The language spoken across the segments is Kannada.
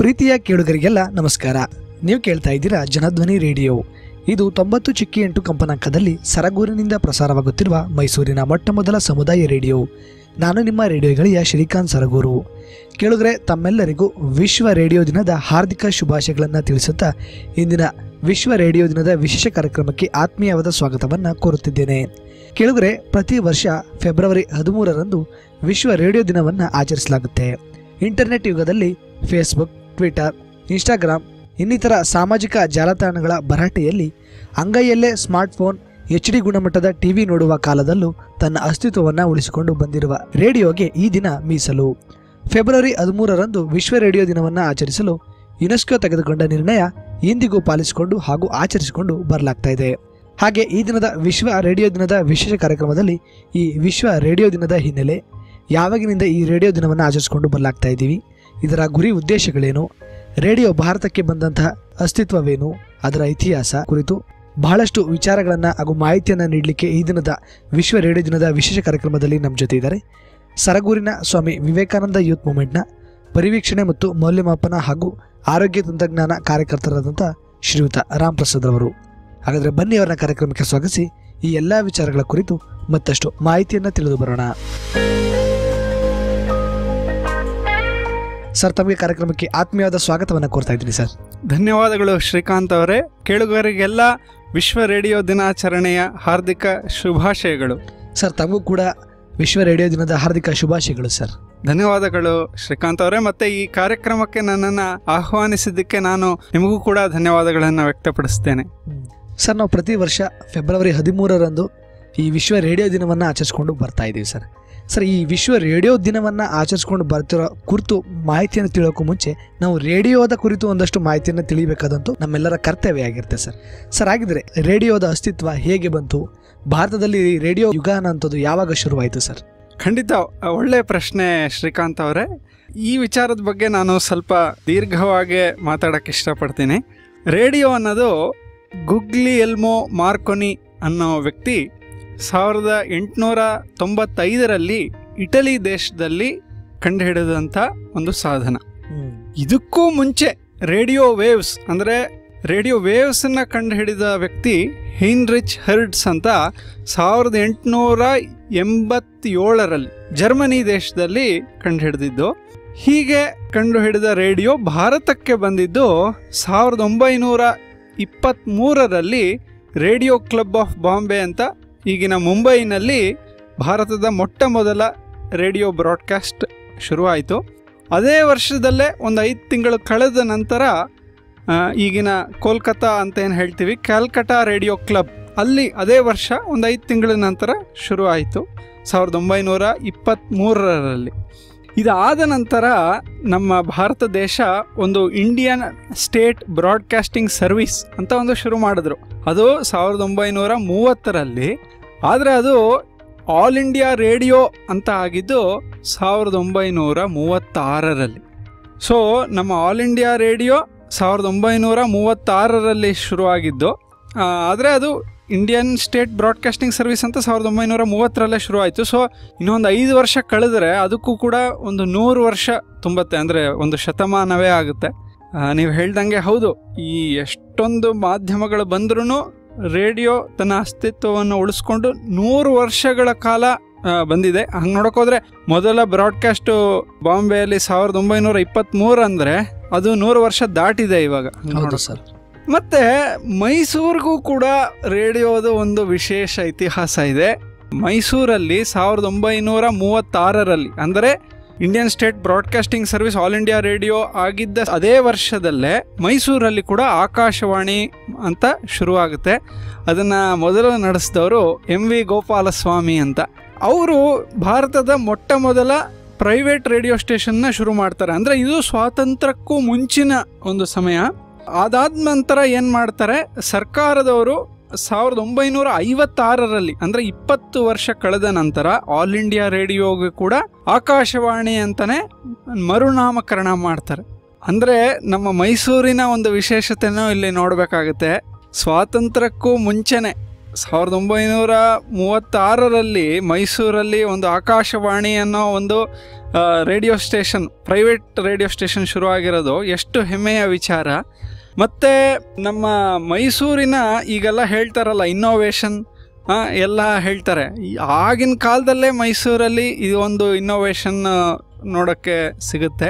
ಪ್ರೀತಿಯ ಕೇಳುಗರಿಗೆಲ್ಲ ನಮಸ್ಕಾರ. ನೀವು ಕೇಳ್ತಾ ಇದ್ದೀರಾ ಜನಧ್ವನಿ ರೇಡಿಯೋ. ಇದು 90.8 ಕಂಪನಾಂಕದಲ್ಲಿ ಸರಗೂರಿನಿಂದ ಪ್ರಸಾರವಾಗುತ್ತಿರುವ ಮೈಸೂರಿನ ಮೊಟ್ಟಮೊದಲ ಸಮುದಾಯ ರೇಡಿಯೋ. ನಾನು ನಿಮ್ಮ ರೇಡಿಯೋ ಗೆಳೆಯ ಶ್ರೀಕಾಂತ್ ಸರಗೂರು. ಕೇಳುಗರೆ, ತಮ್ಮೆಲ್ಲರಿಗೂ ವಿಶ್ವ ರೇಡಿಯೋ ದಿನದ ಹಾರ್ದಿಕ ಶುಭಾಶಯಗಳನ್ನು ತಿಳಿಸುತ್ತಾ ಇಂದಿನ ವಿಶ್ವ ರೇಡಿಯೋ ದಿನದ ವಿಶೇಷ ಕಾರ್ಯಕ್ರಮಕ್ಕೆ ಆತ್ಮೀಯವಾದ ಸ್ವಾಗತವನ್ನು ಕೋರುತ್ತಿದ್ದೇನೆ. ಕೇಳುಗರೆ, ಪ್ರತಿ ವರ್ಷ ಫೆಬ್ರವರಿ 13ರಂದು ವಿಶ್ವ ರೇಡಿಯೋ ದಿನವನ್ನು ಆಚರಿಸಲಾಗುತ್ತೆ. ಇಂಟರ್ನೆಟ್ ಯುಗದಲ್ಲಿ ಫೇಸ್ಬುಕ್, ಟ್ವಿಟರ್, ಇನ್ಸ್ಟಾಗ್ರಾಮ್ ಇನ್ನಿತರ ಸಾಮಾಜಿಕ ಜಾಲತಾಣಗಳ ಭರಾಟೆಯಲ್ಲಿ ಅಂಗೈಯಲ್ಲೇ ಸ್ಮಾರ್ಟ್ಫೋನ್, HD ಗುಣಮಟ್ಟದ ಟಿವಿ ನೋಡುವ ಕಾಲದಲ್ಲೂ ತನ್ನ ಅಸ್ತಿತ್ವವನ್ನು ಉಳಿಸಿಕೊಂಡು ಬಂದಿರುವ ರೇಡಿಯೋಗೆ ಈ ದಿನ ಮೀಸಲು. ಫೆಬ್ರವರಿ 13ರಂದು ವಿಶ್ವ ರೇಡಿಯೋ ದಿನವನ್ನು ಆಚರಿಸಲು ಯುನೆಸ್ಕೋ ತೆಗೆದುಕೊಂಡ ನಿರ್ಣಯ ಇಂದಿಗೂ ಪಾಲಿಸಿಕೊಂಡು ಹಾಗೂ ಆಚರಿಸಿಕೊಂಡು ಬರಲಾಗ್ತಾ ಇದೆ. ಹಾಗೆ ಈ ದಿನದ ವಿಶ್ವ ರೇಡಿಯೋ ದಿನದ ವಿಶೇಷ ಕಾರ್ಯಕ್ರಮದಲ್ಲಿ ಈ ವಿಶ್ವ ರೇಡಿಯೋ ದಿನದ ಹಿನ್ನೆಲೆ, ಯಾವಾಗಿನಿಂದ ಈ ರೇಡಿಯೋ ದಿನವನ್ನು ಆಚರಿಸಿಕೊಂಡು ಬರಲಾಗ್ತಾ ಇದ್ದೀವಿ, ಇದರ ಗುರಿ ಉದ್ದೇಶಗಳೇನು, ರೇಡಿಯೋ ಭಾರತಕ್ಕೆ ಬಂದಂತಹ ಅಸ್ತಿತ್ವವೇನು, ಅದರ ಇತಿಹಾಸ ಕುರಿತು ಬಹಳಷ್ಟು ವಿಚಾರಗಳನ್ನು ಹಾಗೂ ಮಾಹಿತಿಯನ್ನು ನೀಡಲಿಕ್ಕೆ ಈ ದಿನದ ವಿಶ್ವ ರೇಡಿಯೋ ದಿನದ ವಿಶೇಷ ಕಾರ್ಯಕ್ರಮದಲ್ಲಿ ನಮ್ಮ ಜೊತೆ ಇದ್ದಾರೆ ಸರಗೂರಿನ ಸ್ವಾಮಿ ವಿವೇಕಾನಂದ ಯೂತ್ ಮೂವ್ಮೆಂಟ್ನ ಪರಿವೀಕ್ಷಣೆ ಮತ್ತು ಮೌಲ್ಯಮಾಪನ ಹಾಗೂ ಆರೋಗ್ಯ ತಂತ್ರಜ್ಞಾನ ಕಾರ್ಯಕರ್ತರಾದಂಥ ಶ್ರೀಯುತ ರಾಮ್ ಪ್ರಸಾದ್ ಅವರು. ಹಾಗಾದರೆ ಬನ್ನಿ, ಅವರನ್ನ ಕಾರ್ಯಕ್ರಮಕ್ಕೆ ಸ್ವಾಗತಿಸಿ ಈ ಎಲ್ಲ ವಿಚಾರಗಳ ಕುರಿತು ಮತ್ತಷ್ಟು ಮಾಹಿತಿಯನ್ನು ತಿಳಿದು ಬರೋಣ. ಸರ್, ತಮಗೆ ಕಾರ್ಯಕ್ರಮಕ್ಕೆ ಆತ್ಮೀಯವಾದ ಸ್ವಾಗತವನ್ನು ಕೋರ್ತಾ ಇದ್ದೀನಿ ಸರ್. ಧನ್ಯವಾದಗಳು ಶ್ರೀಕಾಂತ್ ಅವರೇ. ಕೇಳುಗರಿಗೆಲ್ಲ ವಿಶ್ವ ರೇಡಿಯೋ ದಿನಾಚರಣೆಯ ಹಾರ್ದಿಕ ಶುಭಾಶಯಗಳು. ಸರ್, ತಮಗೂ ಕೂಡ ವಿಶ್ವ ರೇಡಿಯೋ ದಿನದ ಹಾರ್ದಿಕ ಶುಭಾಶಯಗಳು ಸರ್. ಧನ್ಯವಾದಗಳು ಶ್ರೀಕಾಂತ್ ಅವರೇ. ಮತ್ತೆ ಈ ಕಾರ್ಯಕ್ರಮಕ್ಕೆ ನನ್ನನ್ನು ಆಹ್ವಾನಿಸಿದ್ದಕ್ಕೆ ನಾನು ನಿಮಗೂ ಕೂಡ ಧನ್ಯವಾದಗಳನ್ನು ವ್ಯಕ್ತಪಡಿಸ್ತೇನೆ. ಸರ್, ನಾವು ಪ್ರತಿ ವರ್ಷ ಫೆಬ್ರವರಿ 13ರಂದು ಈ ವಿಶ್ವ ರೇಡಿಯೋ ದಿನವನ್ನು ಆಚರಿಸ್ಕೊಂಡು ಬರ್ತಾ ಇದ್ದೀವಿ ಸರ್. ಸರ್, ಈ ವಿಶ್ವ ರೇಡಿಯೋ ದಿನವನ್ನು ಆಚರಿಸ್ಕೊಂಡು ಬರ್ತಿರೋ ಕುರಿತು ಮಾಹಿತಿಯನ್ನು ತಿಳಿಯೋಕ್ಕೂ ಮುಂಚೆ ನಾವು ರೇಡಿಯೋದ ಕುರಿತು ಒಂದಷ್ಟು ಮಾಹಿತಿಯನ್ನು ತಿಳಿಬೇಕಾದಂತೂ ನಮ್ಮೆಲ್ಲರ ಕರ್ತವ್ಯ ಆಗಿರುತ್ತೆ ಸರ್. ಸರ್, ಹಾಗಿದ್ರೆ ರೇಡಿಯೋದ ಅಸ್ತಿತ್ವ ಹೇಗೆ ಬಂತು, ಭಾರತದಲ್ಲಿ ರೇಡಿಯೋ ಯುಗ ಅನ್ನೋಂಥದ್ದು ಯಾವಾಗ ಶುರುವಾಯಿತು ಸರ್? ಖಂಡಿತ ಒಳ್ಳೆ ಪ್ರಶ್ನೆ ಶ್ರೀಕಾಂತ್ ಅವರೇ. ಈ ವಿಚಾರದ ಬಗ್ಗೆ ನಾನು ಸ್ವಲ್ಪ ದೀರ್ಘವಾಗಿ ಮಾತಾಡೋಕ್ಕೆ ಇಷ್ಟಪಡ್ತೀನಿ. ರೇಡಿಯೋ ಅನ್ನೋದು ಗುಗ್ಲಿಯೆಲ್ಮೋ ಮಾರ್ಕೊನಿ ಅನ್ನೋ ವ್ಯಕ್ತಿ 1895ರಲ್ಲಿ ಇಟಲಿ ದೇಶದಲ್ಲಿ ಕಂಡುಹಿಡಿದಂಥ ಒಂದು ಸಾಧನ. ಇದಕ್ಕೂ ಮುಂಚೆ ರೇಡಿಯೋ ವೇವ್ಸ್ ಅಂದರೆ ರೇಡಿಯೋ ವೇವ್ಸನ್ನು ಕಂಡುಹಿಡಿದ ವ್ಯಕ್ತಿ ಹೈನ್ರಿಚ್ ಹರ್ಟ್ಜ್ ಅಂತ 1887ರಲ್ಲಿ ಜರ್ಮನಿ ದೇಶದಲ್ಲಿ ಕಂಡುಹಿಡಿದಿದ್ದು. ಹೀಗೆ ಕಂಡುಹಿಡಿದ ರೇಡಿಯೋ ಭಾರತಕ್ಕೆ ಬಂದಿದ್ದು 1923ರಲ್ಲಿ ರೇಡಿಯೋ ಕ್ಲಬ್ ಆಫ್ ಬಾಂಬೆ ಅಂತ ಈಗಿನ ಮುಂಬೈನಲ್ಲಿ ಭಾರತದ ಮೊಟ್ಟ ಮೊದಲ ರೇಡಿಯೋ ಬ್ರಾಡ್ಕಾಸ್ಟ್ ಶುರುವಾಯಿತು. ಅದೇ ವರ್ಷದಲ್ಲೇ ಒಂದು 5 ತಿಂಗಳು ಕಳೆದ ನಂತರ ಈಗಿನ ಕೋಲ್ಕತ್ತಾ ಅಂತ ಏನು ಹೇಳ್ತೀವಿ, ಕ್ಯಾಲ್ಕಟಾ ರೇಡಿಯೋ ಕ್ಲಬ್, ಅಲ್ಲಿ ಅದೇ ವರ್ಷ ಒಂದು 5 ತಿಂಗಳ ನಂತರ ಶುರುವಾಯಿತು 1923ರಲ್ಲಿ. ಇದಾದ ನಂತರ ನಮ್ಮ ಭಾರತ ದೇಶ ಒಂದು ಇಂಡಿಯನ್ ಸ್ಟೇಟ್ ಬ್ರಾಡ್ಕಾಸ್ಟಿಂಗ್ ಸರ್ವಿಸ್ ಅಂತ ಒಂದು ಶುರು ಮಾಡಿದ್ರು. ಅದು 1930ರಲ್ಲಿ. ಆದರೆ ಅದು ಆಲ್ ಇಂಡಿಯಾ ರೇಡಿಯೋ ಅಂತ ಆಗಿದ್ದು 1936ರಲ್ಲಿ. ಸೊ ನಮ್ಮ ಆಲ್ ಇಂಡಿಯಾ ರೇಡಿಯೋ 1936ರಲ್ಲಿ ಶುರುವಾಗಿದ್ದು, ಆದರೆ ಅದು ಇಂಡಿಯನ್ ಸ್ಟೇಟ್ ಬ್ರಾಡ್ಕಾಸ್ಟಿಂಗ್ ಸರ್ವಿಸ್ ಅಂತ 1930ರಲ್ಲೇ ಶುರುವಾಯಿತು. ಸೊ ಇನ್ನೊಂದು 5 ವರ್ಷ ಕಳೆದರೆ ಅದಕ್ಕೂ ಕೂಡ ಒಂದು 100 ವರ್ಷ ತುಂಬತ್ತೆ, ಅಂದರೆ ಒಂದು ಶತಮಾನವೇ ಆಗುತ್ತೆ. ನೀವು ಹೇಳ್ದಂಗೆ ಹೌದು, ಈ ಎಷ್ಟೊಂದು ಮಾಧ್ಯಮಗಳು ಬಂದ್ರೂ ರೇಡಿಯೋ ತನ್ನ ಅಸ್ತಿತ್ವವನ್ನು ಉಳಿಸ್ಕೊಂಡು 100 ವರ್ಷಗಳ ಕಾಲ ಬಂದಿದೆ. ಹಂಗೆ ನೋಡೋಕೋದ್ರೆ ಮೊದಲ ಬ್ರಾಡ್ಕಾಸ್ಟು ಬಾಂಬೆಯಲ್ಲಿ 1923 ಅಂದರೆ ಅದು 100 ವರ್ಷ ದಾಟಿದೆ ಇವಾಗ. ಸರ್, ಮತ್ತೆ ಮೈಸೂರಿಗೂ ಕೂಡ ರೇಡಿಯೋದ ಒಂದು ವಿಶೇಷ ಇತಿಹಾಸ ಇದೆ. ಮೈಸೂರಲ್ಲಿ 1936ರಲ್ಲಿ ಅಂದರೆ Indian state broadcasting service all India radio ಆಗಿದ್ದ ಅದೇ ವರ್ಷದಲ್ಲೇ ಮೈಸೂರಲ್ಲಿ ಕೂಡ ಆಕಾಶವಾಣಿ ಅಂತ ಶುರುವಾಗುತ್ತೆ. ಅದನ್ನು ಮೊದಲು ನಡೆಸಿದವರು MV ಗೋಪಾಲಸ್ವಾಮಿ ಅಂತ. ಅವರು ಭಾರತದ ಮೊಟ್ಟ ಮೊದಲ ಪ್ರೈವೇಟ್ ರೇಡಿಯೋ ಸ್ಟೇಷನ್ನ ಶುರು ಮಾಡ್ತಾರೆ. ಅಂದರೆ ಇದು ಸ್ವಾತಂತ್ರ್ಯಕ್ಕೂ ಮುಂಚಿನ ಒಂದು ಸಮಯ. ಅದಾದ ನಂತರ ಏನು ಮಾಡ್ತಾರೆ, ಸರ್ಕಾರದವರು 1956ರಲ್ಲಿ ಅಂದರೆ 20 ವರ್ಷ ಕಳೆದ ನಂತರ ಆಲ್ ಇಂಡಿಯಾ ರೇಡಿಯೋಗೆ ಕೂಡ ಆಕಾಶವಾಣಿ ಅಂತಲೇ ಮರುನಾಮಕರಣ ಮಾಡ್ತಾರೆ. ಅಂದರೆ ನಮ್ಮ ಮೈಸೂರಿನ ಒಂದು ವಿಶೇಷತೆನೂ ಇಲ್ಲಿ ನೋಡಬೇಕಾಗುತ್ತೆ. ಸ್ವಾತಂತ್ರ್ಯಕ್ಕೂ ಮುಂಚೆನೆ 1936ರಲ್ಲಿ ಮೈಸೂರಲ್ಲಿ ಒಂದು ಆಕಾಶವಾಣಿ ಅನ್ನೋ ಒಂದು radio station, private radio station ಶುರುವಾಗಿರೋದು ಎಷ್ಟು ಹೆಮ್ಮೆಯ ವಿಚಾರ. ಮತ್ತು ನಮ್ಮ ಮೈಸೂರಿನ ಈಗೆಲ್ಲ ಹೇಳ್ತಾರಲ್ಲ ಇನ್ನೋವೇಷನ್ ಎಲ್ಲ ಹೇಳ್ತಾರೆ, ಆಗಿನ ಕಾಲದಲ್ಲೇ ಮೈಸೂರಲ್ಲಿ ಇದು ಒಂದು ಇನ್ನೋವೇಷನ್ ನೋಡೋಕ್ಕೆ ಸಿಗುತ್ತೆ.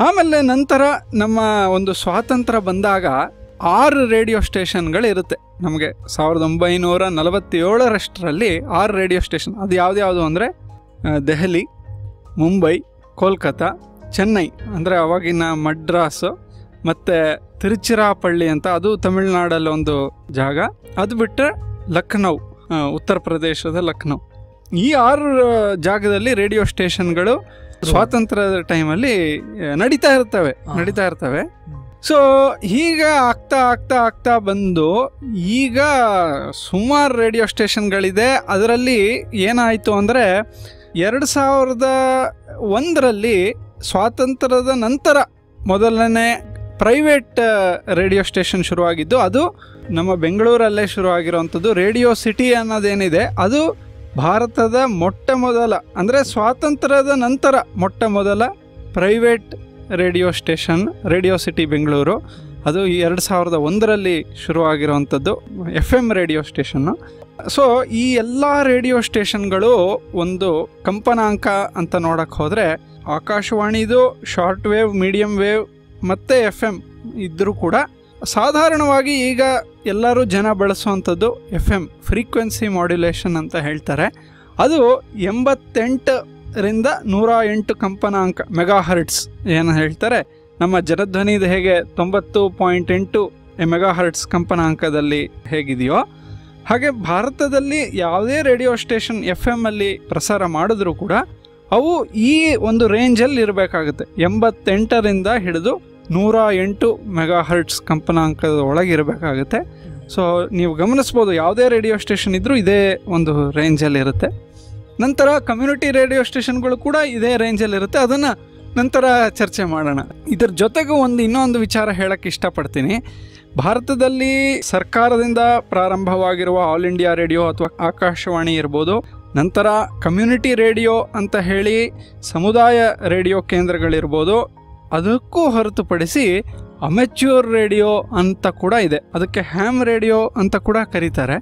ಆಮೇಲೆ ನಂತರ ನಮ್ಮ ಒಂದು ಸ್ವಾತಂತ್ರ್ಯ ಬಂದಾಗ 6 ರೇಡಿಯೋ ಸ್ಟೇಷನ್ಗಳಿರುತ್ತೆ ನಮಗೆ. 1947ರಲ್ಲಿ 6 ರೇಡಿಯೋ ಸ್ಟೇಷನ್. ಅದು ಯಾವ್ದ್ಯಾವುದು ಅಂದರೆ ದೆಹಲಿ, ಮುಂಬೈ, ಕೋಲ್ಕತ್ತಾ, ಚೆನ್ನೈ ಅಂದರೆ ಅವಾಗಿನ ಮಡ್ರಾಸು, ಮತ್ತು ತಿರುಚಿರಾಪಳ್ಳಿ ಅಂತ ಅದು ತಮಿಳುನಾಡಲ್ಲಿ ಒಂದು ಜಾಗ, ಅದು ಬಿಟ್ಟರೆ ಲಕ್ನೌ, ಉತ್ತರ ಪ್ರದೇಶದ ಲಕ್ನೌ. ಈ 6 ಜಾಗದಲ್ಲಿ ರೇಡಿಯೋ ಸ್ಟೇಷನ್ಗಳು ಸ್ವಾತಂತ್ರ್ಯದ ಟೈಮಲ್ಲಿ ನಡೀತಾ ಇರ್ತವೆ. ಸೊ ಹೀಗೆ ಆಗ್ತಾ ಬಂದು ಈಗ ಸುಮಾರು ರೇಡಿಯೋ ಸ್ಟೇಷನ್ಗಳಿದೆ. ಅದರಲ್ಲಿ ಏನಾಯಿತು ಅಂದರೆ 2001ರಲ್ಲಿ ಸ್ವಾತಂತ್ರ್ಯದ ನಂತರ ಮೊದಲನೇ ಪ್ರೈವೇಟ್ ರೇಡಿಯೋ ಸ್ಟೇಷನ್ ಶುರುವಾಗಿದ್ದು, ಅದು ನಮ್ಮ ಬೆಂಗಳೂರಲ್ಲೇ ಶುರುವಾಗಿರುವಂಥದ್ದು. ರೇಡಿಯೋ ಸಿಟಿ ಅನ್ನೋದೇನಿದೆ ಅದು ಭಾರತದ ಮೊಟ್ಟ ಮೊದಲ, ಅಂದರೆ ಸ್ವಾತಂತ್ರ್ಯದ ನಂತರ ಮೊಟ್ಟ ಮೊದಲ private radio station radio city Bengaluru. ಅದು 2001ರಲ್ಲಿ ಶುರುವಾಗಿರುವಂಥದ್ದು FM ರೇಡಿಯೋ ಸ್ಟೇಷನ್ನು. ಸೊ ಈ ಎಲ್ಲ ರೇಡಿಯೋ ಸ್ಟೇಷನ್ಗಳು ಒಂದು ಕಂಪನಾಂಕ ಅಂತ ನೋಡೋಕ್ಕೆ ಹೋದರೆ ಆಕಾಶವಾಣಿದು ಶಾರ್ಟ್ ವೇವ್, ಮೀಡಿಯಮ್ ವೇವ್ ಮತ್ತು FM ಇದ್ದರೂ ಕೂಡ ಸಾಧಾರಣವಾಗಿ ಈಗ ಎಲ್ಲರೂ ಜನ ಬಳಸುವಂಥದ್ದು FM, ಫ್ರೀಕ್ವೆನ್ಸಿ ಮಾಡ್ಯುಲೇಷನ್ ಅಂತ ಹೇಳ್ತಾರೆ. ಅದು 88ರಿಂದ 108 ಕಂಪನಾಂಕ ಮೆಗಾಹರ್ಟ್ಸ್ ಏನು ಹೇಳ್ತಾರೆ. ನಮ್ಮ ಜನಧ್ವನಿದು ಹೇಗೆ 90.8 ಮೆಗಾಹರ್ಟ್ಸ್ ಕಂಪನಾಂಕದಲ್ಲಿ ಹೇಗಿದೆಯೋ ಹಾಗೆ ಭಾರತದಲ್ಲಿ ಯಾವುದೇ ರೇಡಿಯೋ ಸ್ಟೇಷನ್ FM ಅಲ್ಲಿ ಪ್ರಸಾರ ಮಾಡಿದ್ರೂ ಕೂಡ ಅವು ಈ ಒಂದು ರೇಂಜಲ್ಲಿ ಇರಬೇಕಾಗುತ್ತೆ. 88ರಿಂದ ಹಿಡಿದು 108 ಮೆಗಾಹರ್ಟ್ಸ್ ಕಂಪನಾಂಕದ ಒಳಗಿರಬೇಕಾಗುತ್ತೆ. ಸೊ ನೀವು ಗಮನಿಸ್ಬೋದು, ಯಾವುದೇ ರೇಡಿಯೋ ಸ್ಟೇಷನ್ ಇದ್ದರೂ ಇದೇ ಒಂದು ರೇಂಜಲ್ಲಿ ಇರುತ್ತೆ. ನಂತರ ಕಮ್ಯುನಿಟಿ ರೇಡಿಯೋ ಸ್ಟೇಷನ್ಗಳು ಕೂಡ ಇದೇ ರೇಂಜಲ್ಲಿರುತ್ತೆ. ಅದನ್ನು ನಂತರ ಚರ್ಚೆ ಮಾಡೋಣ. ಇದರ ಜೊತೆಗೂ ಇನ್ನೊಂದು ವಿಚಾರ ಹೇಳಕ್ಕೆ ಇಷ್ಟಪಡ್ತೀನಿ. ಭಾರತದಲ್ಲಿ ಸರ್ಕಾರದಿಂದ ಪ್ರಾರಂಭವಾಗಿರುವ ಆಲ್ ಇಂಡಿಯಾ ರೇಡಿಯೋ ಅಥವಾ ಆಕಾಶವಾಣಿ ಇರ್ಬೋದು, ನಂತರ ಕಮ್ಯುನಿಟಿ ರೇಡಿಯೋ ಅಂತ ಹೇಳಿ ಸಮುದಾಯ ರೇಡಿಯೋ ಕೇಂದ್ರಗಳಿರ್ಬೋದು, ಅದಕ್ಕೂ ಹೊರತುಪಡಿಸಿ ಅಮೆಚ್ಯೂರ್ ರೇಡಿಯೋ ಅಂತ ಕೂಡ ಇದೆ. ಅದಕ್ಕೆ ಹ್ಯಾಮ್ ರೇಡಿಯೋ ಅಂತ ಕೂಡ ಕರೀತಾರೆ.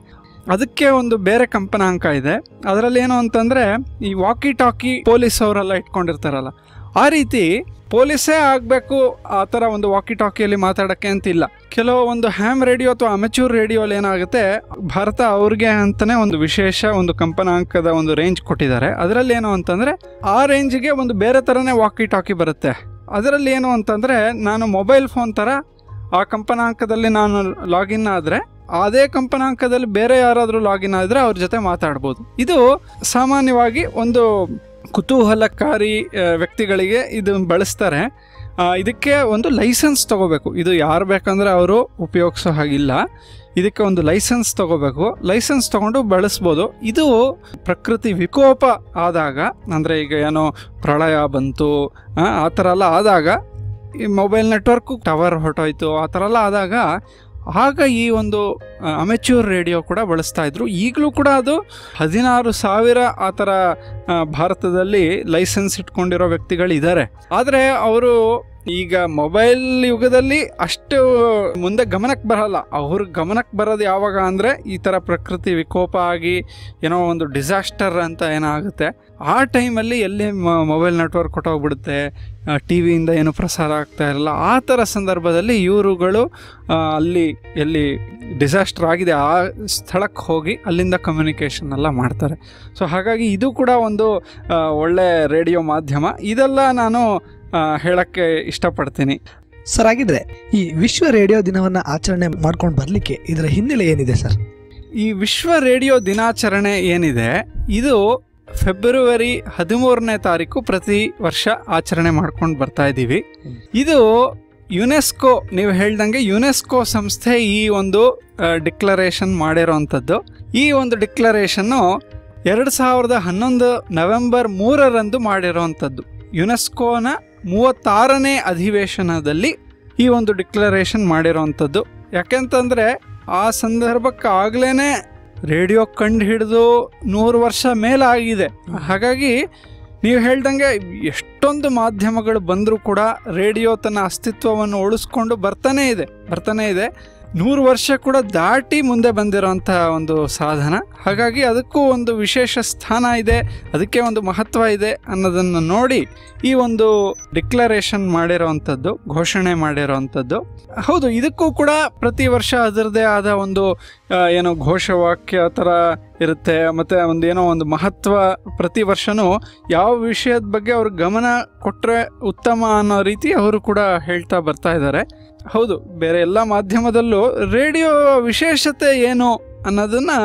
ಅದಕ್ಕೆ ಒಂದು ಬೇರೆ ಕಂಪನಾಂಕ ಇದೆ. ಅದರಲ್ಲಿ ಏನು ಅಂತಂದರೆ, ಈ ವಾಕಿ ಟಾಕಿ ಪೊಲೀಸ್ ಅವರೆಲ್ಲ ಇಟ್ಕೊಂಡಿರ್ತಾರಲ್ಲ, ಆ ರೀತಿ ಪೊಲೀಸೇ ಆಗಬೇಕು ಆ ಥರ ಒಂದು ವಾಕಿ ಟಾಕಿಯಲ್ಲಿ ಮಾತಾಡೋಕ್ಕೆ ಅಂತಿಲ್ಲ. ಕೆಲವೊಂದು ಹ್ಯಾಮ್ ರೇಡಿಯೋ ಅಥವಾ ಅಮೆಚ್ಯೂರ್ ರೇಡಿಯೋಲಿ ಏನಾಗುತ್ತೆ, ಭಾರತ ಅವ್ರಿಗೆ ಅಂತಲೇ ಒಂದು ವಿಶೇಷ ಒಂದು ಕಂಪನಾಂಕದ ಒಂದು ರೇಂಜ್ ಕೊಟ್ಟಿದ್ದಾರೆ. ಅದರಲ್ಲಿ ಏನು ಅಂತಂದರೆ, ಆ ರೇಂಜಿಗೆ ಒಂದು ಬೇರೆ ಥರನೇ ವಾಕಿ ಟಾಕಿ ಬರುತ್ತೆ. ಅದರಲ್ಲಿ ಏನು ಅಂತಂದರೆ, ನಾನು ಮೊಬೈಲ್ ಫೋನ್ ಥರ ಆ ಕಂಪನಾಂಕದಲ್ಲಿ ನಾನು ಲಾಗಿನ್ ಆದರೆ ಅದೇ ಕಂಪನಾಂಕದಲ್ಲಿ ಬೇರೆ ಯಾರಾದರೂ ಲಾಗಿನ್ ಆದರೆ ಅವ್ರ ಜೊತೆ ಮಾತಾಡ್ಬೋದು. ಇದು ಸಾಮಾನ್ಯವಾಗಿ ಒಂದು ಕುತೂಹಲಕಾರಿ ವ್ಯಕ್ತಿಗಳಿಗೆ ಇದು ಬಳಸ್ತಾರೆ. ಇದಕ್ಕೆ ಒಂದು ಲೈಸೆನ್ಸ್ ತೊಗೋಬೇಕು. ಇದು ಯಾರು ಬೇಕಂದರೆ ಅವರು ಉಪಯೋಗಿಸೋ ಹಾಗಿಲ್ಲ. ಇದಕ್ಕೆ ಒಂದು ಲೈಸೆನ್ಸ್ ತೊಗೋಬೇಕು. ಲೈಸೆನ್ಸ್ ತೊಗೊಂಡು ಬಳಸ್ಬೋದು. ಇದು ಪ್ರಕೃತಿ ವಿಕೋಪ ಆದಾಗ, ಅಂದರೆ ಈಗ ಏನೋ ಪ್ರಳಯ ಬಂತು ಆ ಥರ ಎಲ್ಲ ಆದಾಗ, ಈ ಮೊಬೈಲ್ ನೆಟ್ವರ್ಕು ಟವರ್ ಹೊರಟೋಯ್ತು ಆ ಥರ ಎಲ್ಲ ಆದಾಗ, ಆಗ ಈ ಒಂದು ಅಮೆಚ್ಯೂರ್ ರೇಡಿಯೋ ಕೂಡ ಬಳಸ್ತಾ ಇದ್ರು. ಈಗಲೂ ಕೂಡ ಅದು 16,000 ಆ ಥರ ಭಾರತದಲ್ಲಿ ಲೈಸೆನ್ಸ್ ಇಟ್ಕೊಂಡಿರೋ ವ್ಯಕ್ತಿಗಳಿದ್ದಾರೆ. ಆದರೆ ಅವರು ಈಗ ಮೊಬೈಲ್ ಯುಗದಲ್ಲಿ ಅಷ್ಟು ಮುಂದೆ ಗಮನಕ್ಕೆ ಬರಲ್ಲ. ಅವ್ರ ಗಮನಕ್ಕೆ ಬರೋದು ಯಾವಾಗ ಅಂದರೆ, ಈ ಥರ ಪ್ರಕೃತಿ ವಿಕೋಪ ಆಗಿ ಏನೋ ಒಂದು ಡಿಸಾಸ್ಟರ್ ಅಂತ ಏನಾಗುತ್ತೆ, ಆ ಟೈಮಲ್ಲಿ ಎಲ್ಲಿ ಮೊಬೈಲ್ ನೆಟ್ವರ್ಕ್ ಕೊಟ್ಟೋಗ್ಬಿಡುತ್ತೆ, ಟಿ ವಿಯಿಂದ ಏನು ಪ್ರಸಾರ ಆಗ್ತಾ ಇರಲ್ಲ. ಆ ಥರ ಸಂದರ್ಭದಲ್ಲಿ ಇವರುಗಳು ಅಲ್ಲಿ ಎಲ್ಲಿ ಡಿಸಾಸ್ಟರ್ ಆಗಿದೆ ಆ ಸ್ಥಳಕ್ಕೆ ಹೋಗಿ ಅಲ್ಲಿಂದ ಕಮ್ಯುನಿಕೇಷನ್ ಎಲ್ಲ ಮಾಡ್ತಾರೆ. ಸೊ ಹಾಗಾಗಿ ಇದು ಕೂಡ ಒಂದು ಒಳ್ಳೆ ರೇಡಿಯೋ ಮಾಧ್ಯಮ. ಇದೆಲ್ಲ ನಾನು ಹೇಳಕ್ಕೆ ಇಷ್ಟಪಡ್ತೀನಿ. ಸರ್, ಹಾಗಿದ್ರೆ ಈ ವಿಶ್ವ ರೇಡಿಯೋ ದಿನವನ್ನು ಆಚರಣೆ ಮಾಡ್ಕೊಂಡು ಬರಲಿಕ್ಕೆ ಇದರ ಹಿನ್ನೆಲೆ ಏನಿದೆ ಸರ್? ಈ ವಿಶ್ವ ರೇಡಿಯೋ ದಿನಾಚರಣೆ ಏನಿದೆ, ಇದು ಫೆಬ್ರವರಿ 13ನೇ ತಾರೀಕು ಪ್ರತಿ ವರ್ಷ ಆಚರಣೆ ಮಾಡ್ಕೊಂಡು ಬರ್ತಾ ಇದ್ದೀವಿ. ಇದು ಯುನೆಸ್ಕೋ, ನೀವು ಹೇಳ್ದಂಗೆ ಯುನೆಸ್ಕೋ ಸಂಸ್ಥೆ ಈ ಒಂದು ಡಿಕ್ಲರೇಷನ್ ಮಾಡಿರೋವಂಥದ್ದು. ಈ ಒಂದು ಡಿಕ್ಲರೇಷನ್ನು 2011 ನವೆಂಬರ್ 3ರಂದು ಮಾಡಿರೋವಂಥದ್ದು. ಯುನೆಸ್ಕೋನ 36ನೇ ಅಧಿವೇಶನದಲ್ಲಿ ಈ ಒಂದು ಡಿಕ್ಲರೇಷನ್ ಮಾಡಿರೋವಂಥದ್ದು. ಯಾಕೆಂತಂದರೆ ಆ ಸಂದರ್ಭಕ್ಕಾಗಲೇ ರೇಡಿಯೋ ಕಂಡು ಹಿಡಿದು 100 ವರ್ಷ ಮೇಲಾಗಿದೆ. ಹಾಗಾಗಿ ನೀವು ಹೇಳ್ದಂಗೆ ಎಷ್ಟೊಂದು ಮಾಧ್ಯಮಗಳು ಬಂದರೂ ಕೂಡ ರೇಡಿಯೋ ತನ್ನ ಅಸ್ತಿತ್ವವನ್ನು ಉಳಿಸ್ಕೊಂಡು ಬರ್ತಾನೇ ಇದೆ. 100 ವರ್ಷ ಕೂಡ ದಾಟಿ ಮುಂದೆ ಬಂದಿರೋಂಥ ಒಂದು ಸಾಧನ. ಹಾಗಾಗಿ ಅದಕ್ಕೂ ಒಂದು ವಿಶೇಷ ಸ್ಥಾನ ಇದೆ, ಅದಕ್ಕೆ ಒಂದು ಮಹತ್ವ ಇದೆ ಅನ್ನೋದನ್ನು ನೋಡಿ ಈ ಒಂದು ಡಿಕ್ಲರೇಷನ್ ಮಾಡಿರೋವಂಥದ್ದು, ಘೋಷಣೆ ಮಾಡಿರೋವಂಥದ್ದು. ಹೌದು, ಇದಕ್ಕೂ ಕೂಡ ಪ್ರತಿ ವರ್ಷ ಅದರದ್ದೇ ಆದ ಒಂದು ಏನೋ ಘೋಷವಾಕ್ಯ ಥರ ಇರುತ್ತೆ, ಮತ್ತು ಒಂದು ಮಹತ್ವ. ಪ್ರತಿ ವರ್ಷವೂ ಯಾವ ವಿಷಯದ ಬಗ್ಗೆ ಅವ್ರ ಗಮನ ಕೊಟ್ಟರೆ ಉತ್ತಮ ಅನ್ನೋ ರೀತಿ ಅವರು ಕೂಡ ಹೇಳ್ತಾ ಬರ್ತಾ ಇದ್ದಾರೆ. ಹೌದು, ಬೇರೆ ಎಲ್ಲ ಮಾಧ್ಯಮದಲ್ಲೂ ರೇಡಿಯೋ ವಿಶೇಷತೆ ಏನು ಅನ್ನೋದನ್ನು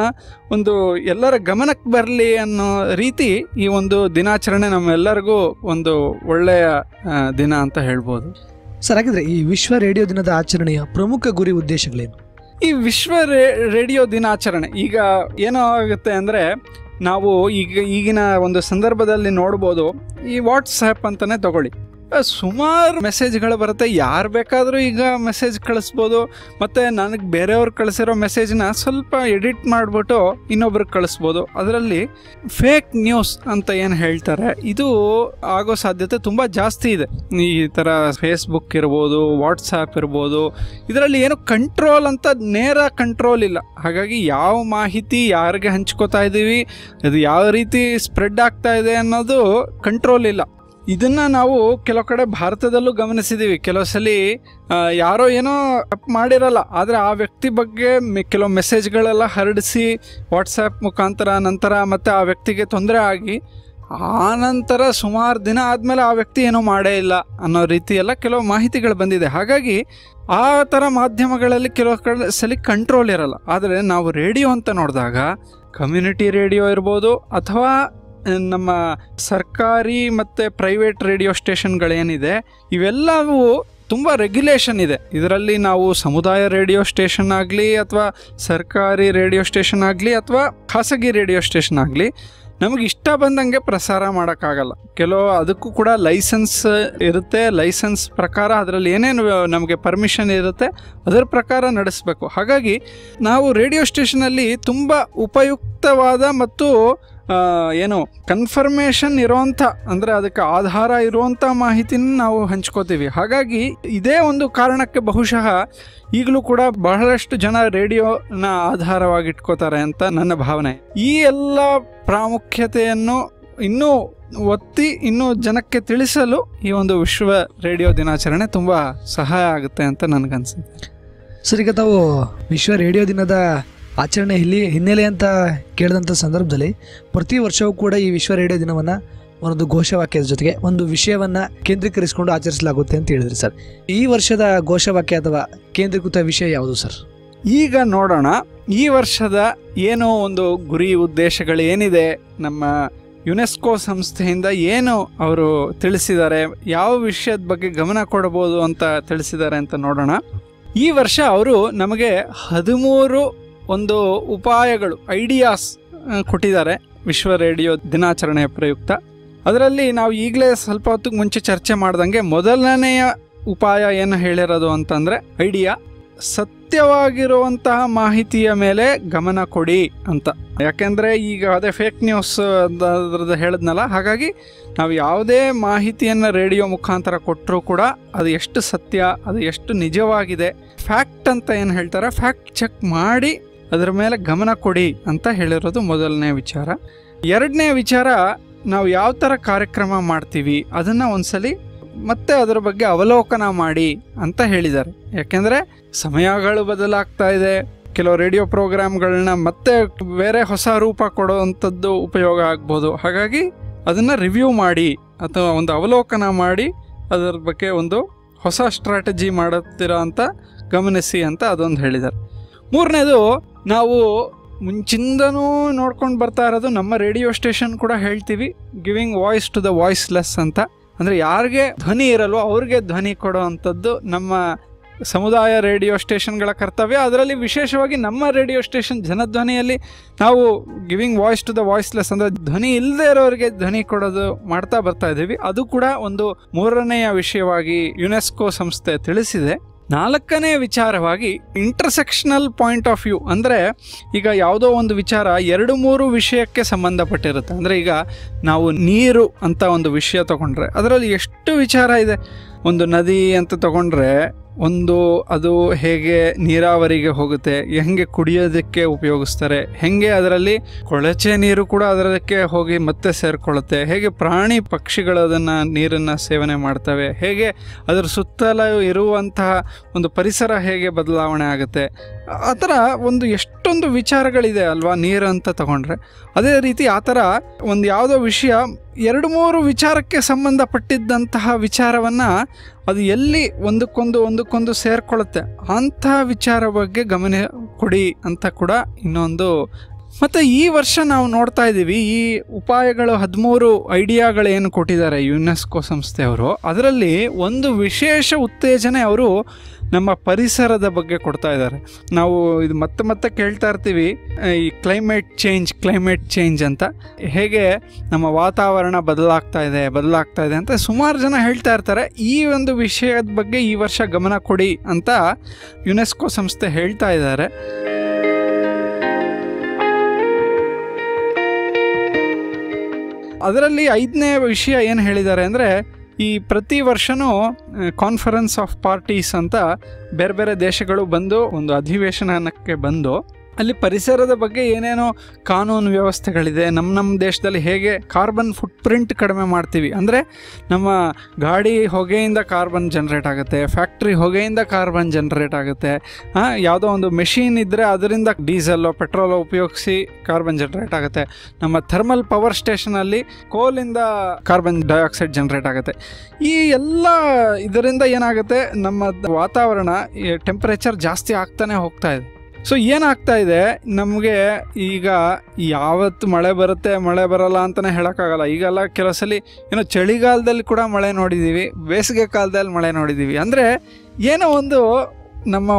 ಒಂದು ಎಲ್ಲರ ಗಮನಕ್ಕೆ ಬರಲಿ ಅನ್ನೋ ರೀತಿ ಈ ಒಂದು ದಿನಾಚರಣೆ ನಮ್ಮೆಲ್ಲರಿಗೂ ಒಂದು ಒಳ್ಳೆಯ ದಿನ ಅಂತ ಹೇಳ್ಬೋದು. ಸರ್, ಹಾಗಿದ್ರೆ ಈ ವಿಶ್ವ ರೇಡಿಯೋ ದಿನದ ಆಚರಣೆಯ ಪ್ರಮುಖ ಗುರಿ ಉದ್ದೇಶಗಳೇನು? ಈ ವಿಶ್ವ ರೇಡಿಯೋ ದಿನಾಚರಣೆ ಈಗ ಏನೋ ಆಗುತ್ತೆ ಅಂದರೆ, ನಾವು ಈಗಿನ ಒಂದು ಸಂದರ್ಭದಲ್ಲಿ ನೋಡ್ಬೋದು, ಈ ವಾಟ್ಸಪ್ ಅಂತಲೇ ತಗೊಳ್ಳಿ, ಸುಮಾರು ಮೆಸೇಜ್ಗಳು ಬರುತ್ತೆ. ಯಾರು ಬೇಕಾದರೂ ಈಗ ಮೆಸೇಜ್ ಕಳಿಸ್ಬೋದು. ಮತ್ತು ನನಗೆ ಬೇರೆಯವ್ರು ಕಳಿಸಿರೋ ಮೆಸೇಜ್ನ ಸ್ವಲ್ಪ ಎಡಿಟ್ ಮಾಡಿಬಿಟ್ಟು ಇನ್ನೊಬ್ರಿಗೆ ಕಳಿಸ್ಬೋದು. ಅದರಲ್ಲಿ ಫೇಕ್ ನ್ಯೂಸ್ ಅಂತ ಏನು ಹೇಳ್ತಾರೆ, ಇದು ಆಗೋ ಸಾಧ್ಯತೆ ತುಂಬ ಜಾಸ್ತಿ ಇದೆ. ಈ ಥರ ಫೇಸ್ಬುಕ್ ಇರ್ಬೋದು, ವಾಟ್ಸಾಪ್ ಇರ್ಬೋದು, ಇದರಲ್ಲಿ ಏನು ಕಂಟ್ರೋಲ್ ಅಂತ ನೇರ ಕಂಟ್ರೋಲ್ ಇಲ್ಲ. ಹಾಗಾಗಿ ಯಾವ ಮಾಹಿತಿ ಯಾರಿಗೆ ಹಂಚ್ಕೋತಾ ಇದ್ದೀವಿ, ಅದು ಯಾವ ರೀತಿ ಸ್ಪ್ರೆಡ್ ಆಗ್ತಾ ಇದೆ ಅನ್ನೋದು ಕಂಟ್ರೋಲ್ ಇಲ್ಲ. ಇದನ್ನು ನಾವು ಕೆಲವು ಕಡೆ ಭಾರತದಲ್ಲೂ ಗಮನಿಸಿದ್ದೀವಿ. ಕೆಲವು ಸಲ ಯಾರೋ ಏನೋ ತಪ್ಪು ಮಾಡಿರಲ್ಲ, ಆದರೆ ಆ ವ್ಯಕ್ತಿ ಬಗ್ಗೆ ಕೆಲವು ಮೆಸೇಜ್ಗಳೆಲ್ಲ ಹರಡಿಸಿ ವಾಟ್ಸಪ್ ಮುಖಾಂತರ ನಂತರ ಮತ್ತು ಆ ವ್ಯಕ್ತಿಗೆ ತೊಂದರೆ ಆಗಿ ಆ ನಂತರ ಸುಮಾರು ದಿನ ಆದಮೇಲೆ ಆ ವ್ಯಕ್ತಿ ಏನೋ ಮಾಡೇ ಇಲ್ಲ ಅನ್ನೋ ರೀತಿ ಎಲ್ಲ ಕೆಲವು ಮಾಹಿತಿಗಳು ಬಂದಿದೆ. ಹಾಗಾಗಿ ಆ ಥರ ಮಾಧ್ಯಮಗಳಲ್ಲಿ ಕೆಲವು ಸಲ ಕಂಟ್ರೋಲ್ ಇರಲ್ಲ. ಆದರೆ ನಾವು ರೇಡಿಯೋ ಅಂತ ನೋಡಿದಾಗ ಕಮ್ಯುನಿಟಿ ರೇಡಿಯೋ ಇರ್ಬೋದು, ಅಥವಾ ನಮ್ಮ ಸರ್ಕಾರಿ ಮತ್ತು ಪ್ರೈವೇಟ್ ರೇಡಿಯೋ ಸ್ಟೇಷನ್ಗಳೇನಿದೆ, ಇವೆಲ್ಲವೂ ತುಂಬ ರೆಗ್ಯುಲೇಷನ್ ಇದೆ. ಇದರಲ್ಲಿ ನಾವು ಸಮುದಾಯ ರೇಡಿಯೋ ಸ್ಟೇಷನ್ ಆಗಲಿ, ಅಥವಾ ಸರ್ಕಾರಿ ರೇಡಿಯೋ ಸ್ಟೇಷನ್ ಆಗಲಿ, ಅಥವಾ ಖಾಸಗಿ ರೇಡಿಯೋ ಸ್ಟೇಷನ್ ಆಗಲಿ, ನಮಗೆ ಇಷ್ಟ ಬಂದಂಗೆ ಪ್ರಸಾರ ಮಾಡೋಕ್ಕಾಗಲ್ಲ. ಅದಕ್ಕೂ ಕೂಡ ಲೈಸೆನ್ಸ್ ಇರುತ್ತೆ. ಲೈಸೆನ್ಸ್ ಪ್ರಕಾರ ಅದರಲ್ಲಿ ಏನೇನು ನಮಗೆ ಪರ್ಮಿಷನ್ ಇರುತ್ತೆ ಅದರ ಪ್ರಕಾರ ನಡೆಸಬೇಕು. ಹಾಗಾಗಿ ನಾವು ರೇಡಿಯೋ ಸ್ಟೇಷನಲ್ಲಿ ತುಂಬ ಉಪಯುಕ್ತವಾದ ಮತ್ತು ಕನ್ಫರ್ಮೇಷನ್ ಇರೋವಂಥ, ಅಂದರೆ ಅದಕ್ಕೆ ಆಧಾರ ಇರುವಂಥ ಮಾಹಿತಿನ ನಾವು ಹಂಚ್ಕೋತೀವಿ. ಹಾಗಾಗಿ ಇದೇ ಒಂದು ಕಾರಣಕ್ಕೆ ಬಹುಶಃ ಈಗಲೂ ಕೂಡ ಬಹಳಷ್ಟು ಜನ ರೇಡಿಯೋನ ಆಧಾರವಾಗಿ ಇಟ್ಕೋತಾರೆ ಅಂತ ನನ್ನ ಭಾವನೆ. ಈ ಎಲ್ಲ ಪ್ರಾಮುಖ್ಯತೆಯನ್ನು ಇನ್ನೂ ಒತ್ತಿ ಇನ್ನೂ ಜನಕ್ಕೆ ತಿಳಿಸಲು ಈ ಒಂದು ವಿಶ್ವ ರೇಡಿಯೋ ದಿನಾಚರಣೆ ತುಂಬ ಸಹಾಯ ಆಗುತ್ತೆ ಅಂತ ನನಗನ್ಸುತ್ತೆ. ಸರ್, ಈಗ ತಾವು ವಿಶ್ವ ರೇಡಿಯೋ ದಿನದ ಆಚರಣೆ ಹಿನ್ನೆಲೆ ಅಂತ ಕೇಳಿದಂಥ ಸಂದರ್ಭದಲ್ಲಿ ಪ್ರತಿ ವರ್ಷವೂ ಕೂಡ ಈ ವಿಶ್ವ ರೇಡಿಯೋ ದಿನವನ್ನು ಒಂದು ಘೋಷವಾಕ್ಯದ ಜೊತೆಗೆ ಒಂದು ವಿಷಯವನ್ನು ಕೇಂದ್ರೀಕರಿಸಿಕೊಂಡು ಆಚರಿಸಲಾಗುತ್ತೆ ಅಂತ ಹೇಳಿದ್ರಿ ಸರ್. ಈ ವರ್ಷದ ಘೋಷವಾಕ್ಯ ಅಥವಾ ಕೇಂದ್ರೀಕೃತ ವಿಷಯ ಯಾವುದು ಸರ್? ಈಗ ನೋಡೋಣ, ಈ ವರ್ಷದ ಏನೋ ಒಂದು ಗುರಿ ಉದ್ದೇಶಗಳು ಏನಿದೆ, ನಮ್ಮ ಯುನೆಸ್ಕೋ ಸಂಸ್ಥೆಯಿಂದ ಏನು ಅವರು ತಿಳಿಸಿದ್ದಾರೆ, ಯಾವ ವಿಷಯದ ಬಗ್ಗೆ ಗಮನ ಕೊಡಬಹುದು ಅಂತ ತಿಳಿಸಿದ್ದಾರೆ ಅಂತ ನೋಡೋಣ. ಈ ವರ್ಷ ಅವರು ನಮಗೆ 13 ಒಂದು ಉಪಾಯಗಳು, ಐಡಿಯಾಸ್ ಕೊಟ್ಟಿದ್ದಾರೆ ವಿಶ್ವ ರೇಡಿಯೋ ದಿನಾಚರಣೆಯ ಪ್ರಯುಕ್ತ. ಅದರಲ್ಲಿ ನಾವು ಈಗಲೇ ಸ್ವಲ್ಪ ಹೊತ್ತಿಗೆ ಮುಂಚೆ ಚರ್ಚೆ ಮಾಡ್ದಂಗೆ ಮೊದಲನೆಯ ಉಪಾಯ ಏನು ಹೇಳಿರೋದು ಅಂತಂದರೆ ಐಡಿಯಾ, ಸತ್ಯವಾಗಿರುವಂತಹ ಮಾಹಿತಿಯ ಮೇಲೆ ಗಮನ ಕೊಡಿ ಅಂತ. ಯಾಕೆಂದರೆ ಈಗ ಅದೇ ಫೇಕ್ ನ್ಯೂಸ್ ಅದ್ರದ್ದು ಹೇಳಿದ್ನಲ್ಲ, ಹಾಗಾಗಿ ನಾವು ಯಾವುದೇ ಮಾಹಿತಿಯನ್ನು ರೇಡಿಯೋ ಮುಖಾಂತರ ಕೊಟ್ಟರೂ ಕೂಡ ಅದು ಎಷ್ಟು ಸತ್ಯ, ಅದು ಎಷ್ಟು ನಿಜವಾಗಿದೆ, ಫ್ಯಾಕ್ಟ್ ಅಂತ ಏನು ಹೇಳ್ತಾರೆ, ಫ್ಯಾಕ್ಟ್ ಚೆಕ್ ಮಾಡಿ ಅದರ ಮೇಲೆ ಗಮನ ಕೊಡಿ ಅಂತ ಹೇಳಿರೋದು ಮೊದಲನೇ ವಿಚಾರ. ಎರಡನೇ ವಿಚಾರ, ನಾವು ಯಾವ ಥರ ಕಾರ್ಯಕ್ರಮ ಮಾಡ್ತೀವಿ ಅದನ್ನು ಒಂದ್ಸಲಿ ಮತ್ತೆ ಅದರ ಬಗ್ಗೆ ಅವಲೋಕನ ಮಾಡಿ ಅಂತ ಹೇಳಿದ್ದಾರೆ. ಯಾಕೆಂದರೆ ಸಮಯಗಳು ಬದಲಾಗ್ತಾ ಇದೆ, ಕೆಲವು ರೇಡಿಯೋ ಪ್ರೋಗ್ರಾಮ್ಗಳನ್ನ ಮತ್ತೆ ಬೇರೆ ಹೊಸ ರೂಪ ಕೊಡೋವಂಥದ್ದು ಉಪಯೋಗ ಆಗ್ಬೋದು. ಹಾಗಾಗಿ ಅದನ್ನು ರಿವ್ಯೂ ಮಾಡಿ ಅಥವಾ ಒಂದು ಅವಲೋಕನ ಮಾಡಿ ಅದರ ಬಗ್ಗೆ ಒಂದು ಹೊಸ ಸ್ಟ್ರಾಟಜಿ ಮಾಡುತ್ತೀರಾ ಅಂತ ಗಮನಿಸಿ ಅಂತ ಅದೊಂದು ಹೇಳಿದ್ದಾರೆ. ಮೂರನೇದು, ನಾವು ಮುಂಚಿಂದನೂ ನೋಡ್ಕೊಂಡು ಬರ್ತಾ ಇರೋದು, ನಮ್ಮ ರೇಡಿಯೋ ಸ್ಟೇಷನ್ ಕೂಡ ಹೇಳ್ತೀವಿ, giving voice to the voiceless ಅಂತ. ಅಂದರೆ ಯಾರಿಗೆ ಧ್ವನಿ ಇರಲ್ವೋ ಅವ್ರಿಗೆ ಧ್ವನಿ ಕೊಡೋ ಅಂಥದ್ದು ನಮ್ಮ ಸಮುದಾಯ ರೇಡಿಯೋ ಸ್ಟೇಷನ್ಗಳ ಕರ್ತವ್ಯ. ಅದರಲ್ಲಿ ವಿಶೇಷವಾಗಿ ನಮ್ಮ ರೇಡಿಯೋ ಸ್ಟೇಷನ್ ಜನಧ್ವನಿಯಲ್ಲಿ ನಾವು giving voice to the voiceless ಅಂದರೆ ಧ್ವನಿ ಇಲ್ಲದೆ ಇರೋರಿಗೆ ಧ್ವನಿ ಕೊಡೋದು ಮಾಡ್ತಾ ಬರ್ತಾ ಇದ್ದೀವಿ. ಅದು ಕೂಡ ಒಂದು ಮೂರನೆಯ ವಿಷಯವಾಗಿ ಯುನೆಸ್ಕೋ ಸಂಸ್ಥೆ ತಿಳಿಸಿದೆ. 4ನೇ ವಿಚಾರವಾಗಿ ಇಂಟರ್ಸೆಕ್ಷನಲ್ ಪಾಯಿಂಟ್ ಆಫ್ ವ್ಯೂ. ಅಂದರೆ ಈಗ ಯಾವುದೋ ಒಂದು ವಿಚಾರ 2-3 ವಿಷಯಕ್ಕೆ ಸಂಬಂಧಪಟ್ಟಿರುತ್ತೆ. ಅಂದರೆ ಈಗ ನಾವು ನೀರು ಅಂತ ಒಂದು ವಿಷಯ ತಗೊಂಡ್ರೆ ಅದರಲ್ಲಿ ಎಷ್ಟು ವಿಚಾರ ಇದೆ. ಒಂದು ನದಿ ಅಂತ ತಗೊಂಡ್ರೆ ಅದು ಹೇಗೆ ನೀರಾವರಿಗೆ ಹೋಗುತ್ತೆ, ಹೆಂಗೆ ಕುಡಿಯೋದಕ್ಕೆ ಉಪಯೋಗಿಸ್ತಾರೆ, ಹೆಂಗೆ ಅದರಲ್ಲಿ ಕೊಳಚೆ ನೀರು ಕೂಡ ಅದಕ್ಕೆ ಹೋಗಿ ಮತ್ತೆ ಸೇರಿಕೊಳ್ಳುತ್ತೆ, ಹೇಗೆ ಪ್ರಾಣಿ ಪಕ್ಷಿಗಳು ಅದನ್ನು ನೀರನ್ನು ಸೇವನೆ ಮಾಡ್ತವೆ, ಹೇಗೆ ಅದರ ಸುತ್ತಲೂ ಇರುವಂತಹ ಒಂದು ಪರಿಸರ ಹೇಗೆ ಬದಲಾವಣೆ ಆಗುತ್ತೆ. ಆ ಥರ ಎಷ್ಟೊಂದು ವಿಚಾರಗಳಿದೆ ಅಲ್ವಾ ನೀರು ಅಂತ ತಗೊಂಡ್ರೆ. ಅದೇ ರೀತಿ ಆ ಥರ ಯಾವುದೋ ವಿಷಯ 2-3 ವಿಚಾರಕ್ಕೆ ಸಂಬಂಧಪಟ್ಟಿದ್ದಂತಹ ವಿಚಾರವನ್ನು ಅದು ಎಲ್ಲಿ ಒಂದಕ್ಕೊಂದು ಸೇರಿಕೊಳ್ಳುತ್ತೆ ಅಂತಹ ವಿಚಾರ ಬಗ್ಗೆ ಗಮನ ಕೊಡಿ ಅಂತ ಕೂಡ ಇನ್ನೊಂದು. ಮತ್ತು ಈ ವರ್ಷ ನಾವು ನೋಡ್ತಾ ಇದ್ದೀವಿ, ಈ ಉಪಾಯಗಳು 13 ಐಡಿಯಾಗಳು ಏನು ಕೊಟ್ಟಿದ್ದಾರೆ ಯುನೆಸ್ಕೋ ಸಂಸ್ಥೆಯವರು, ಅದರಲ್ಲಿ ಒಂದು ವಿಶೇಷ ಉತ್ತೇಜನೆ ಅವರು ನಮ್ಮ ಪರಿಸರದ ಬಗ್ಗೆ ಕೊಡ್ತಾ ಇದ್ದಾರೆ. ನಾವು ಇದು ಮತ್ತೆ ಕೇಳ್ತಾ ಇರ್ತೀವಿ, ಈ ಕ್ಲೈಮೇಟ್ ಚೇಂಜ್ ಅಂತ, ಹೇಗೆ ನಮ್ಮ ವಾತಾವರಣ ಬದಲಾಗ್ತಾ ಇದೆ ಅಂತ ಸುಮಾರು ಜನ ಹೇಳ್ತಾ ಇರ್ತಾರೆ. ಈ ಒಂದು ವಿಷಯದ ಬಗ್ಗೆ ಈ ವರ್ಷ ಗಮನ ಕೊಡಿ ಅಂತ ಯುನೆಸ್ಕೋ ಸಂಸ್ಥೆ ಹೇಳ್ತಾ ಇದ್ದಾರೆ. ಅದರಲ್ಲಿ 5ನೇ ವಿಷಯ ಏನು ಹೇಳಿದ್ದಾರೆ ಅಂದರೆ, ಈ ಪ್ರತಿ ವರ್ಷವೂ ಕಾನ್ಫರೆನ್ಸ್ ಆಫ್ ಪಾರ್ಟೀಸ್ ಅಂತ ಬೇರೆ ಬೇರೆ ದೇಶಗಳು ಬಂದು ಒಂದು ಅಧಿವೇಶನಕ್ಕೆ ಬಂದು ಅಲ್ಲಿ ಪರಿಸರದ ಬಗ್ಗೆ ಏನೇನೋ ಕಾನೂನು ವ್ಯವಸ್ಥೆಗಳಿದೆ, ನಮ್ಮ ದೇಶದಲ್ಲಿ ಹೇಗೆ ಕಾರ್ಬನ್ ಫುಟ್ಪ್ರಿಂಟ್ ಕಡಿಮೆ ಮಾಡ್ತೀವಿ. ಅಂದರೆ ನಮ್ಮ ಗಾಡಿ ಹೊಗೆಯಿಂದ ಕಾರ್ಬನ್ ಜನ್ರೇಟ್ ಆಗುತ್ತೆ, ಫ್ಯಾಕ್ಟ್ರಿ ಹೊಗೆಯಿಂದ ಕಾರ್ಬನ್ ಜನ್ರೇಟ್ ಆಗುತ್ತೆ, ಯಾವುದೋ ಒಂದು ಮೆಷಿನ್ ಇದ್ದರೆ ಅದರಿಂದ ಡೀಸೆಲ್ಲೋ ಪೆಟ್ರೋಲೋ ಉಪಯೋಗಿಸಿ ಕಾರ್ಬನ್ ಜನ್ರೇಟ್ ಆಗುತ್ತೆ, ನಮ್ಮ ಥರ್ಮಲ್ ಪವರ್ ಸ್ಟೇಷನಲ್ಲಿ ಕೋಲಿಂದ ಕಾರ್ಬನ್ ಡೈಆಕ್ಸೈಡ್ ಜನ್ರೇಟ್ ಆಗುತ್ತೆ. ಈ ಎಲ್ಲ ಇದರಿಂದ ಏನಾಗುತ್ತೆ, ನಮ್ಮ ವಾತಾವರಣ ಟೆಂಪರೇಚರ್ ಜಾಸ್ತಿ ಆಗ್ತಾನೆ ಹೋಗ್ತಾ ಇದೆ. ಸೊ ಏನಾಗ್ತಾ ಇದೆ, ನಮಗೆ ಈಗ ಯಾವತ್ತು ಮಳೆ ಬರುತ್ತೆ ಮಳೆ ಬರಲ್ಲ ಅಂತಲೇ ಹೇಳೋಕ್ಕಾಗಲ್ಲ. ಈಗೆಲ್ಲ ಕೆಲವು ಸಲ ಚಳಿಗಾಲದಲ್ಲಿ ಕೂಡ ಮಳೆ ನೋಡಿದ್ದೀವಿ, ಬೇಸಿಗೆ ಕಾಲದಲ್ಲಿ ಮಳೆ ನೋಡಿದ್ದೀವಿ. ಅಂದರೆ ಏನೋ ನಮ್ಮ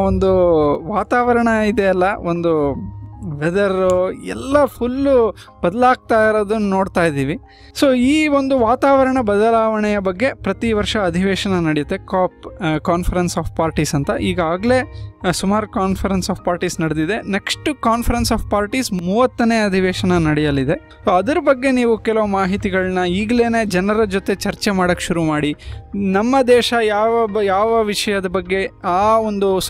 ವಾತಾವರಣ ಇದೆಯಲ್ಲ, ವೆದರು ಎಲ್ಲ ಫುಲ್ಲು ಬದಲಾಗ್ತಾ ಇರೋದನ್ನು ನೋಡ್ತಾ ಇದ್ದೀವಿ. ಸೊ ಈ ವಾತಾವರಣ ಬದಲಾವಣೆಯ ಬಗ್ಗೆ ಪ್ರತಿ ವರ್ಷ ಅಧಿವೇಶನ ನಡೆಯುತ್ತೆ, ಕಾನ್ಫರೆನ್ಸ್ ಆಫ್ ಪಾರ್ಟೀಸ್ ಅಂತ. ಈಗಾಗಲೇ ಸುಮಾರು ಕಾನ್ಫರೆನ್ಸ್ ಆಫ್ ಪಾರ್ಟೀಸ್ ನಡೆದಿದೆ. ನೆಕ್ಸ್ಟ್ ಕಾನ್ಫರೆನ್ಸ್ ಆಫ್ ಪಾರ್ಟೀಸ್ 30ನೇ ಅಧಿವೇಶನ ನಡೆಯಲಿದೆ. ಸೊ ಅದರ ಬಗ್ಗೆ ನೀವು ಕೆಲವು ಮಾಹಿತಿಗಳನ್ನ ಈಗಲೇ ಜನರ ಜೊತೆ ಚರ್ಚೆ ಮಾಡೋಕ್ಕೆ ಶುರು ಮಾಡಿ. ನಮ್ಮ ದೇಶ ಯಾವ ವಿಷಯದ ಬಗ್ಗೆ ಆ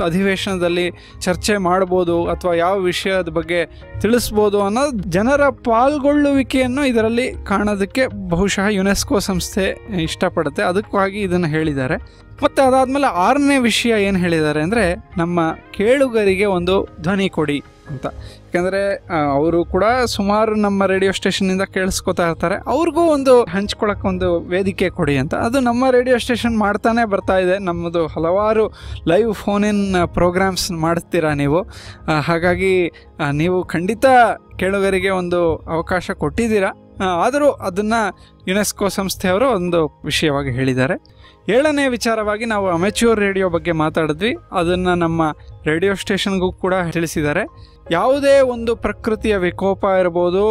ಅಧಿವೇಶನದಲ್ಲಿ ಚರ್ಚೆ ಮಾಡ್ಬೋದು ಅಥವಾ ಯಾವ ವಿಷಯದ ಬಗ್ಗೆ ತಿಳಿಸ್ಬೋದು ಅನ್ನೋ ಜನರ ಪಾಲ್ಗೊಳ್ಳುವಿಕೆಯನ್ನು ಇದರಲ್ಲಿ ಕಾಣೋದಕ್ಕೆ ಬಹುಶಃ ಯುನೆಸ್ಕೋ ಸಂಸ್ಥೆ ಇಷ್ಟಪಡುತ್ತೆ. ಅದಕ್ಕಾಗಿ ಇದನ್ನು ಹೇಳಿದ್ದಾರೆ. ಮತ್ತು ಅದಾದಮೇಲೆ 6ನೇ ವಿಷಯ ಏನು ಹೇಳಿದ್ದಾರೆ ಅಂದರೆ, ನಮ್ಮ ಕೇಳುಗರಿಗೆ ಒಂದು ಧ್ವನಿ ಕೊಡಿ ಅಂತ. ಯಾಕೆಂದರೆ ಅವರು ಕೂಡ ಸುಮಾರು ನಮ್ಮ ರೇಡಿಯೋ ಸ್ಟೇಷನ್ನಿಂದ ಕೇಳಿಸ್ಕೊತಾ ಇರ್ತಾರೆ, ಅವ್ರಿಗೂ ಹಂಚ್ಕೊಳ್ಳೋಕೆ ವೇದಿಕೆ ಕೊಡಿ ಅಂತ. ಅದು ನಮ್ಮ ರೇಡಿಯೋ ಸ್ಟೇಷನ್ ಮಾಡ್ತಾನೆ ಬರ್ತಾ ಇದೆ. ನಮ್ಮದು ಹಲವಾರು ಲೈವ್ ಫೋನ್-ಇನ್ ಪ್ರೋಗ್ರಾಮ್ಸ್ ಮಾಡ್ತೀರಾ ನೀವು. ಹಾಗಾಗಿ ನೀವು ಖಂಡಿತ ಕೇಳುಗರಿಗೆ ಅವಕಾಶ ಕೊಟ್ಟಿದ್ದೀರಾ. ಆದರೂ ಅದನ್ನು ಯುನೆಸ್ಕೋ ಸಂಸ್ಥೆಯವರು ವಿಷಯವಾಗಿ ಹೇಳಿದ್ದಾರೆ. 7ನೇ ವಿಚಾರವಾಗಿ ನಾವು ಅಮೆಚ್ಯೂರ್ ರೇಡಿಯೋ ಬಗ್ಗೆ ಮಾತಾಡಿದ್ವಿ. ಅದನ್ನು ನಮ್ಮ ರೇಡಿಯೋ ಸ್ಟೇಷನ್ಗೂ ಕೂಡ ತಿಳಿಸಿದ್ದಾರೆ. ಯಾವುದೇ ಪ್ರಕೃತಿಯ ವಿಕೋಪ ಇರ್ಬೋದು,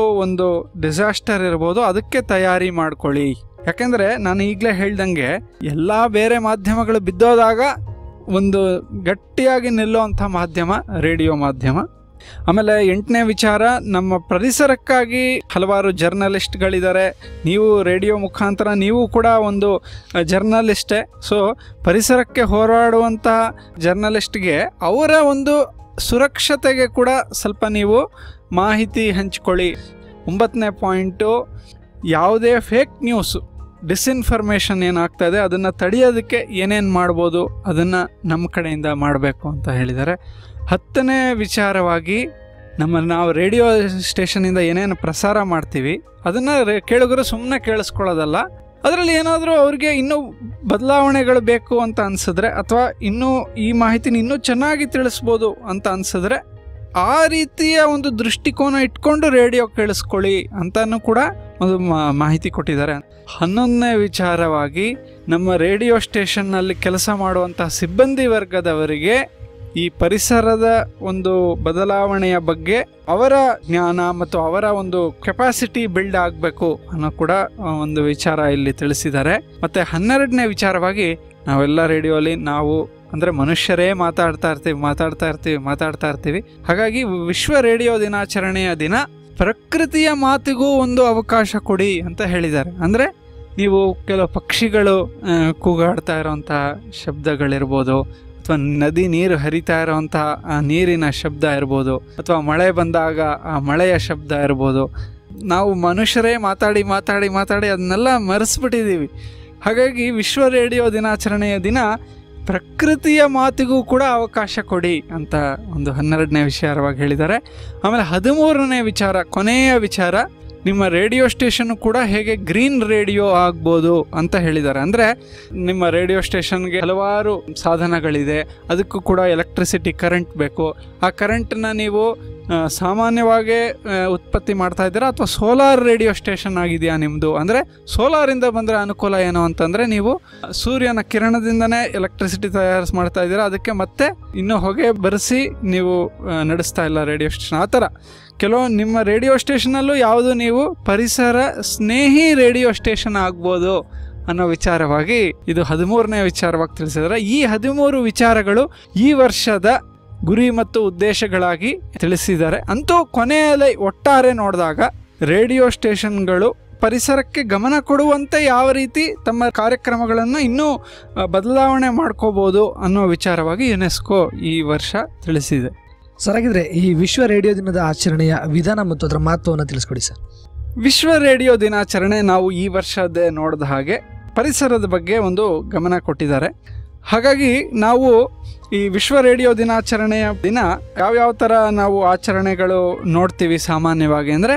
ಡಿಸಾಸ್ಟರ್ ಇರ್ಬೋದು, ಅದಕ್ಕೆ ತಯಾರಿ ಮಾಡ್ಕೊಳ್ಳಿ. ಯಾಕೆಂದರೆ ನಾನು ಈಗಲೇ ಹೇಳ್ದಂಗೆ ಎಲ್ಲ ಬೇರೆ ಮಾಧ್ಯಮಗಳು ಬಿದ್ದೋದಾಗ ಗಟ್ಟಿಯಾಗಿ ನಿಲ್ಲುವಂಥ ಮಾಧ್ಯಮ ರೇಡಿಯೋ ಮಾಧ್ಯಮ. ಆಮೇಲೆ 8ನೇ ವಿಚಾರ, ನಮ್ಮ ಪರಿಸರಕ್ಕಾಗಿ ಹಲವಾರು ಜರ್ನಲಿಸ್ಟ್ಗಳಿದ್ದಾರೆ. ನೀವು ರೇಡಿಯೋ ಮುಖಾಂತರ ನೀವು ಕೂಡ ಜರ್ನಲಿಸ್ಟೇ. ಸೊ ಪರಿಸರಕ್ಕೆ ಹೋರಾಡುವಂತಹ ಜರ್ನಲಿಸ್ಟ್ಗೆ ಅವರ ಸುರಕ್ಷತೆಗೆ ಕೂಡ ಸ್ವಲ್ಪ ನೀವು ಮಾಹಿತಿ ಹಂಚಿಕೊಳ್ಳಿ. 9ನೇ ಪಾಯಿಂಟು, ಯಾವುದೇ ಫೇಕ್ ನ್ಯೂಸು ಡಿಸ್ಇನ್ಫಾರ್ಮೇಷನ್ ಏನಾಗ್ತಾಯಿದೆ ಅದನ್ನು ತಡೆಯೋದಕ್ಕೆ ಏನೇನು ಮಾಡ್ಬೋದು ಅದನ್ನು ನಮ್ಮ ಕಡೆಯಿಂದ ಮಾಡಬೇಕು ಅಂತ ಹೇಳಿದ್ದಾರೆ. 10ನೇ ವಿಚಾರವಾಗಿ ನಾವು ರೇಡಿಯೋ ಸ್ಟೇಷನಿಂದ ಏನೇನು ಪ್ರಸಾರ ಮಾಡ್ತೀವಿ ಅದನ್ನು ಕೇಳುಗರು ಸುಮ್ಮನೆ ಕೇಳಿಸ್ಕೊಳ್ಳೋದಲ್ಲ, ಅದರಲ್ಲಿ ಏನಾದರೂ ಅವ್ರಿಗೆ ಇನ್ನೂ ಬದಲಾವಣೆಗಳು ಬೇಕು ಅಂತ ಅನಿಸಿದ್ರೆ ಅಥವಾ ಇನ್ನೂ ಈ ಮಾಹಿತಿನ ಇನ್ನೂ ಚೆನ್ನಾಗಿ ತಿಳಿಸ್ಬೋದು ಅಂತ ಅನಿಸಿದ್ರೆ ಆ ರೀತಿಯ ದೃಷ್ಟಿಕೋನ ಇಟ್ಕೊಂಡು ರೇಡಿಯೋ ಕೇಳಿಸ್ಕೊಳ್ಳಿ ಅಂತಲೂ ಕೂಡ ಮಾಹಿತಿ ಕೊಟ್ಟಿದ್ದಾರೆ. 11ನೇ ವಿಚಾರವಾಗಿ, ನಮ್ಮ ರೇಡಿಯೋ ಸ್ಟೇಷನ್ನಲ್ಲಿ ಕೆಲಸ ಮಾಡುವಂಥ ಸಿಬ್ಬಂದಿ ವರ್ಗದವರಿಗೆ ಈ ಪರಿಸರದ ಬದಲಾವಣೆಯ ಬಗ್ಗೆ ಅವರ ಜ್ಞಾನ ಮತ್ತು ಅವರ ಕೆಪಾಸಿಟಿ ಬಿಲ್ಡ್ ಆಗಬೇಕು ಅನ್ನೋ ಕೂಡ ವಿಚಾರ ಇಲ್ಲಿ ತಿಳಿಸಿದ್ದಾರೆ. ಮತ್ತು 12ನೇ ವಿಚಾರವಾಗಿ, ನಾವೆಲ್ಲ ರೇಡಿಯೋಲಿ ನಾವು ಅಂದರೆ ಮನುಷ್ಯರೇ ಮಾತಾಡ್ತಾ ಇರ್ತೀವಿ. ಹಾಗಾಗಿ ವಿಶ್ವ ರೇಡಿಯೋ ದಿನಾಚರಣೆಯ ದಿನ ಪ್ರಕೃತಿಯ ಮಾತಿಗೂ ಒಂದು ಅವಕಾಶ ಕೊಡಿ ಅಂತ ಹೇಳಿದ್ದಾರೆ. ಅಂದರೆ ನೀವು ಕೆಲವು ಪಕ್ಷಿಗಳು ಕೂಗಾಡ್ತಾ ಇರೋವಂತಹ ಶಬ್ದಗಳಿರ್ಬೋದು, ಅಥವಾ ನದಿ ನೀರು ಹರಿತಾ ಇರೋವಂತಹ ಆ ನೀರಿನ ಶಬ್ದ ಇರ್ಬೋದು, ಅಥವಾ ಮಳೆ ಬಂದಾಗ ಆ ಮಳೆಯ ಶಬ್ದ ಇರ್ಬೋದು. ನಾವು ಮನುಷ್ಯರೇ ಮಾತಾಡಿ ಅದನ್ನೆಲ್ಲ ಮರೆಸ್ಬಿಟ್ಟಿದ್ದೀವಿ. ಹಾಗಾಗಿ ವಿಶ್ವ ರೇಡಿಯೋ ದಿನಾಚರಣೆಯ ದಿನ ಪ್ರಕೃತಿಯ ಮಾತಿಗೂ ಕೂಡ ಅವಕಾಶ ಕೊಡಿ ಅಂತ ಒಂದು 12ನೇ ವಿಚಾರವಾಗಿ ಹೇಳಿದ್ದಾರೆ. ಆಮೇಲೆ 13ನೇ ವಿಚಾರ, ಕೊನೆಯ ವಿಚಾರ, ನಿಮ್ಮ ರೇಡಿಯೋ ಸ್ಟೇಷನ್ ಕೂಡ ಹೇಗೆ ಗ್ರೀನ್ ರೇಡಿಯೋ ಆಗ್ಬೋದು ಅಂತ ಹೇಳಿದ್ದಾರೆ. ಅಂದರೆ ನಿಮ್ಮ ರೇಡಿಯೋ ಸ್ಟೇಷನ್ಗೆ ಹಲವಾರು ಸಾಧನಗಳಿದೆ, ಅದಕ್ಕೂ ಕೂಡ ಎಲೆಕ್ಟ್ರಿಸಿಟಿ ಕರೆಂಟ್ ಬೇಕು. ಆ ಕರೆಂಟನ್ನ ನೀವು ಸಾಮಾನ್ಯವಾಗಿ ಉತ್ಪತ್ತಿ ಮಾಡ್ತಾ ಇದ್ದೀರಾ ಅಥವಾ ಸೋಲಾರ್ ರೇಡಿಯೋ ಸ್ಟೇಷನ್ ಆಗಿದೆಯಾ ನಿಮ್ಮದು? ಅಂದರೆ ಸೋಲಾರಿಂದ ಬಂದರೆ ಅನುಕೂಲ ಏನು ಅಂತಂದರೆ ನೀವು ಸೂರ್ಯನ ಕಿರಣದಿಂದನೇ ಎಲೆಕ್ಟ್ರಿಸಿಟಿ ಮಾಡ್ತಾ ಇದ್ದೀರಾ, ಅದಕ್ಕೆ ಮತ್ತೆ ಇನ್ನೂ ಹೊಗೆ ಬರೆಸಿ ನೀವು ನಡೆಸ್ತಾ ಇಲ್ಲ ರೇಡಿಯೋ ಸ್ಟೇಷನ್. ಆ ಥರ ಕೆಲವು ನಿಮ್ಮ ರೇಡಿಯೋ ಸ್ಟೇಷನಲ್ಲೂ ಯಾವುದು ನೀವು ಪರಿಸರ ಸ್ನೇಹಿ ರೇಡಿಯೋ ಸ್ಟೇಷನ್ ಆಗ್ಬೋದು ಅನ್ನೋ ವಿಚಾರವಾಗಿ ಇದು 13ನೇ ವಿಚಾರವಾಗಿ ತಿಳಿಸಿದರೆ, ಈ 13 ವಿಚಾರಗಳು ಈ ವರ್ಷದ ಗುರಿ ಮತ್ತು ಉದ್ದೇಶಗಳಾಗಿ ತಿಳಿಸಿದ್ದಾರೆ. ಅಂತೂ ಕೊನೆಯಲ್ಲಿ ಒಟ್ಟಾರೆ ನೋಡಿದಾಗ ರೇಡಿಯೋ ಸ್ಟೇಷನ್ಗಳು ಪರಿಸರಕ್ಕೆ ಗಮನ ಕೊಡುವಂತೆ ಯಾವ ರೀತಿ ತಮ್ಮ ಕಾರ್ಯಕ್ರಮಗಳನ್ನು ಇನ್ನೂ ಬದಲಾವಣೆ ಮಾಡ್ಕೋಬೋದು ಅನ್ನೋ ವಿಚಾರವಾಗಿ ಯುನೆಸ್ಕೋ ಈ ವರ್ಷ ತಿಳಿಸಿದೆ. ಸರ್, ಹಾಗಿದ್ರೆ ಈ ವಿಶ್ವ ರೇಡಿಯೋ ದಿನದ ಆಚರಣೆಯ ವಿಧಾನ ಮತ್ತು ಅದರ ಮಹತ್ವವನ್ನು ತಿಳಿಸ್ಕೊಡಿ ಸರ್. ವಿಶ್ವ ರೇಡಿಯೋ ದಿನಾಚರಣೆ ನಾವು ಈ ವರ್ಷದ ನೋಡಿದ ಹಾಗೆ ಪರಿಸರದ ಬಗ್ಗೆ ಒಂದು ಗಮನ ಕೊಟ್ಟಿದ್ದಾರೆ. ಹಾಗಾಗಿ ನಾವು ಈ ವಿಶ್ವ ರೇಡಿಯೋ ದಿನಾಚರಣೆಯ ದಿನ ಯಾವ್ಯಾವ ಥರ ನಾವು ಆಚರಣೆಗಳು ನೋಡ್ತೀವಿ ಸಾಮಾನ್ಯವಾಗಿ ಅಂದರೆ,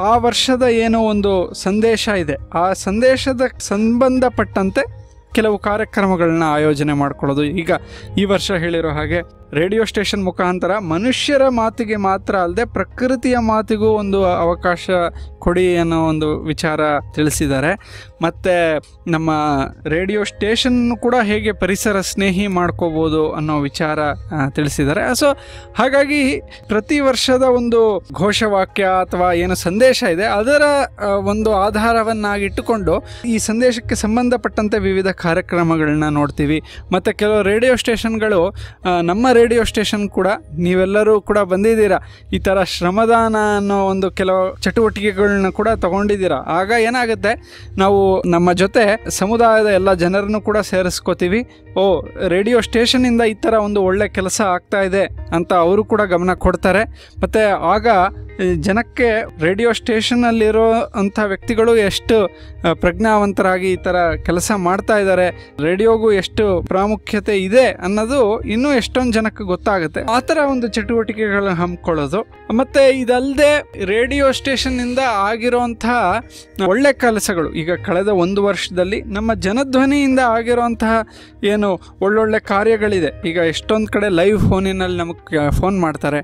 ಆ ವರ್ಷದ ಏನೋ ಒಂದು ಸಂದೇಶ ಇದೆ, ಆ ಸಂದೇಶದ ಸಂಬಂಧಪಟ್ಟಂತೆ ಕೆಲವು ಕಾರ್ಯಕ್ರಮಗಳನ್ನ ಆಯೋಜನೆ ಮಾಡ್ಕೊಳ್ಳೋದು. ಈಗ ಈ ವರ್ಷ ಹೇಳಿರೋ ಹಾಗೆ ರೇಡಿಯೋ ಸ್ಟೇಷನ್ ಮುಖಾಂತರ ಮನುಷ್ಯರ ಮಾತಿಗೆ ಮಾತ್ರ ಅಲ್ಲದೆ ಪ್ರಕೃತಿಯ ಮಾತಿಗೂ ಒಂದು ಅವಕಾಶ ಕೊಡಿ ಅನ್ನೋ ಒಂದು ವಿಚಾರ ತಿಳಿಸಿದ್ದಾರೆ. ಮತ್ತು ನಮ್ಮ ರೇಡಿಯೋ ಸ್ಟೇಷನ್ ಕೂಡ ಹೇಗೆ ಪರಿಸರ ಸ್ನೇಹಿ ಮಾಡ್ಕೋಬೋದು ಅನ್ನೋ ವಿಚಾರ ತಿಳಿಸಿದ್ದಾರೆ. ಸೊ ಹಾಗಾಗಿ ಪ್ರತಿ ವರ್ಷದ ಒಂದು ಘೋಷವಾಕ್ಯ ಅಥವಾ ಏನು ಸಂದೇಶ ಇದೆ ಅದರ ಒಂದು ಆಧಾರವನ್ನಾಗಿಟ್ಟುಕೊಂಡು ಈ ಸಂದೇಶಕ್ಕೆ ಸಂಬಂಧಪಟ್ಟಂತೆ ವಿವಿಧ ಕಾರ್ಯಕ್ರಮಗಳನ್ನ ನೋಡ್ತೀವಿ. ಮತ್ತು ಕೆಲವು ರೇಡಿಯೋ ಸ್ಟೇಷನ್ಗಳು, ನಮ್ಮ ರೇಡಿಯೋ ಸ್ಟೇಷನ್ ಕೂಡ ನೀವೆಲ್ಲರೂ ಕೂಡ ಬಂದಿದ್ದೀರಾ, ಈ ಥರ ಶ್ರಮದಾನ ಅನ್ನೋ ಒಂದು ಕೆಲವು ಚಟುವಟಿಕೆಗಳನ್ನ ಕೂಡ ತಗೊಂಡಿದ್ದೀರಾ. ಆಗ ಏನಾಗುತ್ತೆ, ನಾವು ನಮ್ಮ ಜೊತೆ ಸಮುದಾಯದ ಎಲ್ಲ ಜನರನ್ನು ಕೂಡ ಸೇರಿಸ್ಕೋತೀವಿ. ರೇಡಿಯೋ ಸ್ಟೇಷನ್ನಿಂದ ಈ ಥರ ಒಂದು ಒಳ್ಳೆ ಕೆಲಸ ಆಗ್ತಾ ಇದೆ ಅಂತ ಅವರು ಕೂಡ ಗಮನ ಕೊಡ್ತಾರೆ. ಮತ್ತು ಆಗ ಜನಕ್ಕೆ ರೇಡಿಯೋ ಸ್ಟೇಷನ್ನಲ್ಲಿರೋ ಅಂಥ ವ್ಯಕ್ತಿಗಳು ಎಷ್ಟು ಪ್ರಜ್ಞಾವಂತರಾಗಿ ಈ ಥರ ಕೆಲಸ ಮಾಡ್ತಾ ಇದ್ದಾರೆ, ರೇಡಿಯೋಗೂ ಎಷ್ಟು ಪ್ರಾಮುಖ್ಯತೆ ಇದೆ ಅನ್ನೋದು ಇನ್ನೂ ಎಷ್ಟೊಂದು ಜನಕ್ಕೆ ಗೊತ್ತಾಗುತ್ತೆ. ಆ ಥರ ಒಂದು ಚಟುವಟಿಕೆಗಳನ್ನ ಹಮ್ಮಿಕೊಳ್ಳೋದು. ಮತ್ತು ಇದಲ್ಲದೆ ರೇಡಿಯೋ ಸ್ಟೇಷನ್ನಿಂದ ಆಗಿರೋಂತಹ ಒಳ್ಳೆ ಕೆಲಸಗಳು, ಈಗ ಕಳೆದ 1 ವರ್ಷದಲ್ಲಿ ನಮ್ಮ ಜನಧ್ವನಿಯಿಂದ ಆಗಿರೋಂತಹ ಏನು ಒಳ್ಳೊಳ್ಳೆ ಕಾರ್ಯಗಳಿದೆ. ಈಗ ಎಷ್ಟೊಂದು ಕಡೆ ಲೈವ್ ಫೋನಿನಲ್ಲಿ ನಮಗೆ ಫೋನ್ ಮಾಡ್ತಾರೆ,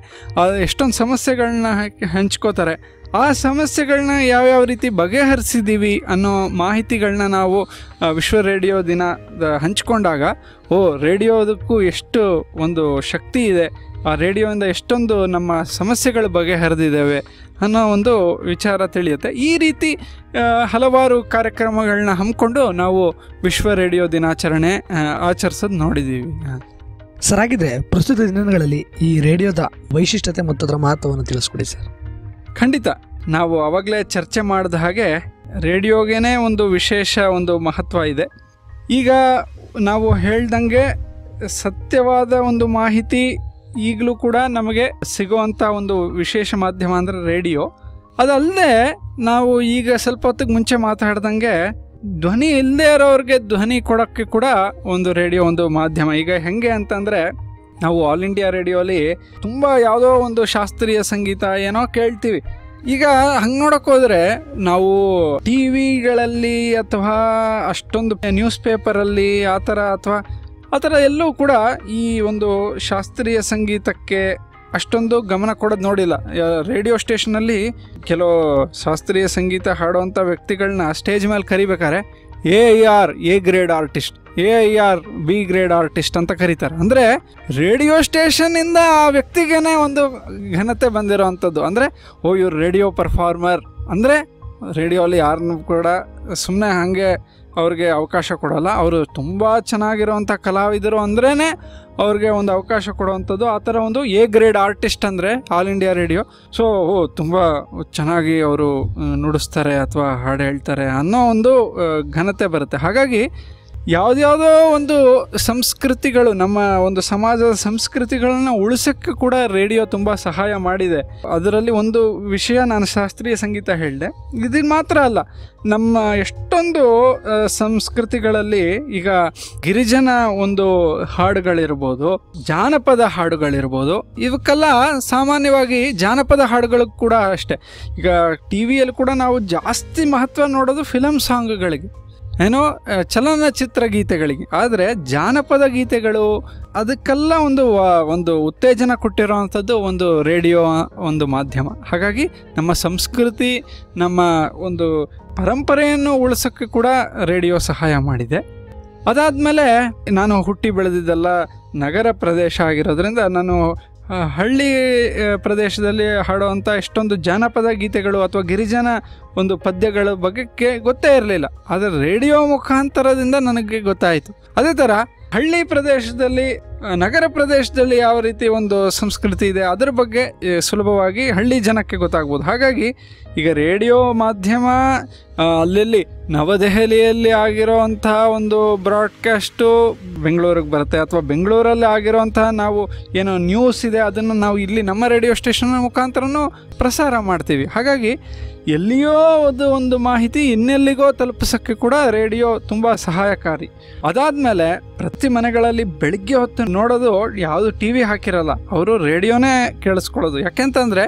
ಎಷ್ಟೊಂದು ಸಮಸ್ಯೆಗಳನ್ನ ಹಂಚ್ಕೋತಾರೆ. ಆ ಸಮಸ್ಯೆಗಳನ್ನ ಯಾವ್ಯಾವ ರೀತಿ ಬಗೆಹರಿಸಿದ್ದೀವಿ ಅನ್ನೋ ಮಾಹಿತಿಗಳನ್ನ ನಾವು ವಿಶ್ವ ರೇಡಿಯೋ ದಿನ ಹಂಚ್ಕೊಂಡಾಗ ರೇಡಿಯೋದಕ್ಕೂ ಎಷ್ಟು ಒಂದು ಶಕ್ತಿ ಇದೆ, ಆ ರೇಡಿಯೋಯಿಂದ ಎಷ್ಟೊಂದು ನಮ್ಮ ಸಮಸ್ಯೆಗಳು ಬಗೆಹರಿದಿದ್ದಾವೆ ಅನ್ನೋ ಒಂದು ವಿಚಾರ ತಿಳಿಯುತ್ತೆ. ಈ ರೀತಿ ಹಲವಾರು ಕಾರ್ಯಕ್ರಮಗಳನ್ನ ಹಮ್ಮಿಕೊಂಡು ನಾವು ವಿಶ್ವ ರೇಡಿಯೋ ದಿನಾಚರಣೆ ಆಚರಿಸೋದು ನೋಡಿದ್ದೀವಿ. ಸರ್, ಹಾಗಿದ್ರೆ ಪ್ರಸ್ತುತ ದಿನಗಳಲ್ಲಿ ಈ ರೇಡಿಯೋದ ವೈಶಿಷ್ಟ್ಯತೆ ಮತ್ತು ಅದರ ಮಹತ್ವವನ್ನು ತಿಳಿಸ್ಕೊಡಿ ಸರ್. ಖಂಡಿತ. ನಾವು ಆವಾಗಲೇ ಚರ್ಚೆ ಮಾಡಿದ ಹಾಗೆ ರೇಡಿಯೋಗೇ ಒಂದು ವಿಶೇಷ ಒಂದು ಮಹತ್ವ ಇದೆ. ಈಗ ನಾವು ಹೇಳ್ದಂಗೆ ಸತ್ಯವಾದ ಒಂದು ಮಾಹಿತಿ ಈಗಲೂ ಕೂಡ ನಮಗೆ ಸಿಗುವಂಥ ಒಂದು ವಿಶೇಷ ಮಾಧ್ಯಮ ಅಂದರೆ ರೇಡಿಯೋ. ಅದಲ್ಲದೆ ನಾವು ಈಗ ಸ್ವಲ್ಪ ಹೊತ್ತಿಗೆ ಮುಂಚೆ ಮಾತಾಡ್ದಂಗೆ ಧ್ವನಿ ಇಲ್ಲದೆ ಇರೋರಿಗೆ ಧ್ವನಿ ಕೊಡೋಕ್ಕೆ ಕೂಡ ಒಂದು ರೇಡಿಯೋ ಒಂದು ಮಾಧ್ಯಮ. ಈಗ ಹೆಂಗೆ ಅಂತಂದರೆ, ನಾವು ಆಲ್ ಇಂಡಿಯಾ ರೇಡಿಯೋಲಿ ತುಂಬ ಯಾವುದೋ ಒಂದು ಶಾಸ್ತ್ರೀಯ ಸಂಗೀತ ಏನೋ ಕೇಳ್ತೀವಿ. ಈಗ ಹಂಗೆ ನೋಡೋಕೆ ಹೋದರೆ ನಾವು ಟಿ ವಿಗಳಲ್ಲಿ ಅಥವಾ ಅಷ್ಟೊಂದು ನ್ಯೂಸ್ ಪೇಪರಲ್ಲಿ ಆ ಥರ ಎಲ್ಲೂ ಕೂಡ ಈ ಒಂದು ಶಾಸ್ತ್ರೀಯ ಸಂಗೀತಕ್ಕೆ ಅಷ್ಟೊಂದು ಗಮನ ಕೊಡೋದು ನೋಡಿಲ್ಲ. ರೇಡಿಯೋ ಸ್ಟೇಷನಲ್ಲಿ ಕೆಲವು ಶಾಸ್ತ್ರೀಯ ಸಂಗೀತ ಹಾಡುವಂಥ ವ್ಯಕ್ತಿಗಳನ್ನ ಸ್ಟೇಜ್ ಮೇಲೆ ಕರಿಬೇಕಾದ್ರೆ A grade artist, AIR B grade artist ಅಂತ ಕರೀತಾರೆ. ಅಂದರೆ ರೇಡಿಯೋ ಸ್ಟೇಷನ್ನಿಂದ ಆ ವ್ಯಕ್ತಿಗೇ ಒಂದು ಘನತೆ ಬಂದಿರೋ ಅಂಥದ್ದು. ಅಂದರೆ ಇವ್ರು ರೇಡಿಯೋ ಪರ್ಫಾರ್ಮರ್. ಅಂದರೆ ರೇಡಿಯೋಲಿ ಯಾರನ್ನೂ ಕೂಡ ಸುಮ್ಮನೆ ಹಾಗೆ ಅವ್ರಿಗೆ ಅವಕಾಶ ಕೊಡೋಲ್ಲ. ಅವರು ತುಂಬ ಚೆನ್ನಾಗಿರುವಂಥ ಕಲಾವಿದರು ಅಂದ್ರೇ ಅವ್ರಿಗೆ ಒಂದು ಅವಕಾಶ ಕೊಡುವಂಥದ್ದು. ಆ ಥರ ಒಂದು ಎ ಗ್ರೇಡ್ ಆರ್ಟಿಸ್ಟ್ ಅಂದರೆ ಆಲ್ ಇಂಡಿಯಾ ರೇಡಿಯೋ. ಸೊ ತುಂಬ ಚೆನ್ನಾಗಿ ಅವರು ನುಡಿಸ್ತಾರೆ ಅಥವಾ ಹಾಡು ಹೇಳ್ತಾರೆ ಅನ್ನೋ ಒಂದು ಘನತೆ ಬರುತ್ತೆ. ಹಾಗಾಗಿ ಯಾವುದ್ಯಾವುದೋ ಒಂದು ಸಂಸ್ಕೃತಿಗಳು, ನಮ್ಮ ಒಂದು ಸಮಾಜದ ಸಂಸ್ಕೃತಿಗಳನ್ನ ಉಳಿಸೋಕ್ಕೆ ಕೂಡ ರೇಡಿಯೋ ತುಂಬ ಸಹಾಯ ಮಾಡಿದೆ. ಅದರಲ್ಲಿ ಒಂದು ವಿಷಯ, ನಾನು ಶಾಸ್ತ್ರೀಯ ಸಂಗೀತ ಹೇಳಿದೆ, ಇದು ಮಾತ್ರ ಅಲ್ಲ, ನಮ್ಮ ಎಷ್ಟೊಂದು ಸಂಸ್ಕೃತಿಗಳಲ್ಲಿ ಈಗ ಗಿರಿಜನ ಒಂದು ಹಾಡುಗಳಿರ್ಬೋದು, ಜಾನಪದ ಹಾಡುಗಳಿರ್ಬೋದು, ಇವಕ್ಕೆಲ್ಲ ಸಾಮಾನ್ಯವಾಗಿ ಜಾನಪದ ಹಾಡುಗಳು ಕೂಡ ಅಷ್ಟೇ. ಈಗ ಟಿ ವಿಯಲ್ಲಿ ಕೂಡ ನಾವು ಜಾಸ್ತಿ ಮಹತ್ವ ನೋಡೋದು ಫಿಲಮ್ ಸಾಂಗ್ಗಳಿಗೆ, ಏನೋ ಚಲನಚಿತ್ರ ಗೀತೆಗಳಿಗೆ. ಆದರೆ ಜಾನಪದ ಗೀತೆಗಳು ಅದಕ್ಕೆಲ್ಲ ಒಂದು ಉತ್ತೇಜನ ಕೊಟ್ಟಿರೋವಂಥದ್ದು ಒಂದು ರೇಡಿಯೋ ಒಂದು ಮಾಧ್ಯಮ. ಹಾಗಾಗಿ ನಮ್ಮ ಸಂಸ್ಕೃತಿ, ನಮ್ಮ ಒಂದು ಪರಂಪರೆಯನ್ನು ಉಳಿಸೋಕ್ಕೆ ಕೂಡ ರೇಡಿಯೋ ಸಹಾಯ ಮಾಡಿದೆ. ಅದಾದಮೇಲೆ ನಾನು ಹುಟ್ಟಿ ಬೆಳೆದಿದ್ದೆಲ್ಲ ನಗರ ಪ್ರದೇಶ ಆಗಿರೋದ್ರಿಂದ ನಾನು ಹಳ್ಳಿ ಪ್ರದೇಶದಲ್ಲಿ ಹಾಡುವಂಥ ಎಷ್ಟೊಂದು ಜಾನಪದ ಗೀತೆಗಳು ಅಥವಾ ಗಿರಿಜನ ಒಂದು ಪದ್ಯಗಳ ಬಗ್ಗೆ ಗೊತ್ತೇ ಇರಲಿಲ್ಲ. ಆದರೆ ರೇಡಿಯೋ ಮುಖಾಂತರದಿಂದ ನನಗೆ ಗೊತ್ತಾಯಿತು. ಅದೇ ಥರ ಹಳ್ಳಿ ಪ್ರದೇಶದಲ್ಲಿ, ನಗರ ಪ್ರದೇಶದಲ್ಲಿ ಯಾವ ರೀತಿ ಒಂದು ಸಂಸ್ಕೃತಿ ಇದೆ ಅದರ ಬಗ್ಗೆ ಸುಲಭವಾಗಿ ಹಳ್ಳಿ ಜನಕ್ಕೆ ಗೊತ್ತಾಗ್ಬೋದು. ಹಾಗಾಗಿ ಈಗ ರೇಡಿಯೋ ಮಾಧ್ಯಮ ಅಲ್ಲಲ್ಲಿ ನವದೆಹಲಿಯಲ್ಲಿ ಆಗಿರೋವಂತಹ ಒಂದು ಬ್ರಾಡ್ಕಾಸ್ಟು ಬೆಂಗಳೂರಿಗೆ ಬರುತ್ತೆ, ಅಥವಾ ಬೆಂಗಳೂರಲ್ಲಿ ಆಗಿರೋವಂತಹ ನಾವು ಏನೋ ನ್ಯೂಸ್ ಇದೆ ಅದನ್ನು ನಾವು ಇಲ್ಲಿ ನಮ್ಮ ರೇಡಿಯೋ ಸ್ಟೇಷನ್ ಮುಖಾಂತರನೂ ಪ್ರಸಾರ ಮಾಡ್ತೀವಿ. ಹಾಗಾಗಿ ಎಲ್ಲಿಯೋ ಒಂದು ಮಾಹಿತಿ ಇನ್ನೆಲ್ಲಿಗೋ ತಲುಪಿಸೋಕ್ಕೆ ಕೂಡ ರೇಡಿಯೋ ತುಂಬ ಸಹಾಯಕಾರಿ. ಅದಾದಮೇಲೆ ಪ್ರತಿ ಮನೆಗಳಲ್ಲಿ ಬೆಳಗ್ಗೆ ಹೊತ್ತು ನೋಡೋದು ಯಾವುದು ಟಿ ವಿ ಹಾಕಿರಲ್ಲ, ಅವರು ರೇಡಿಯೋನೇ ಕೇಳಿಸ್ಕೊಳ್ಳೋದು. ಯಾಕೆಂತಂದರೆ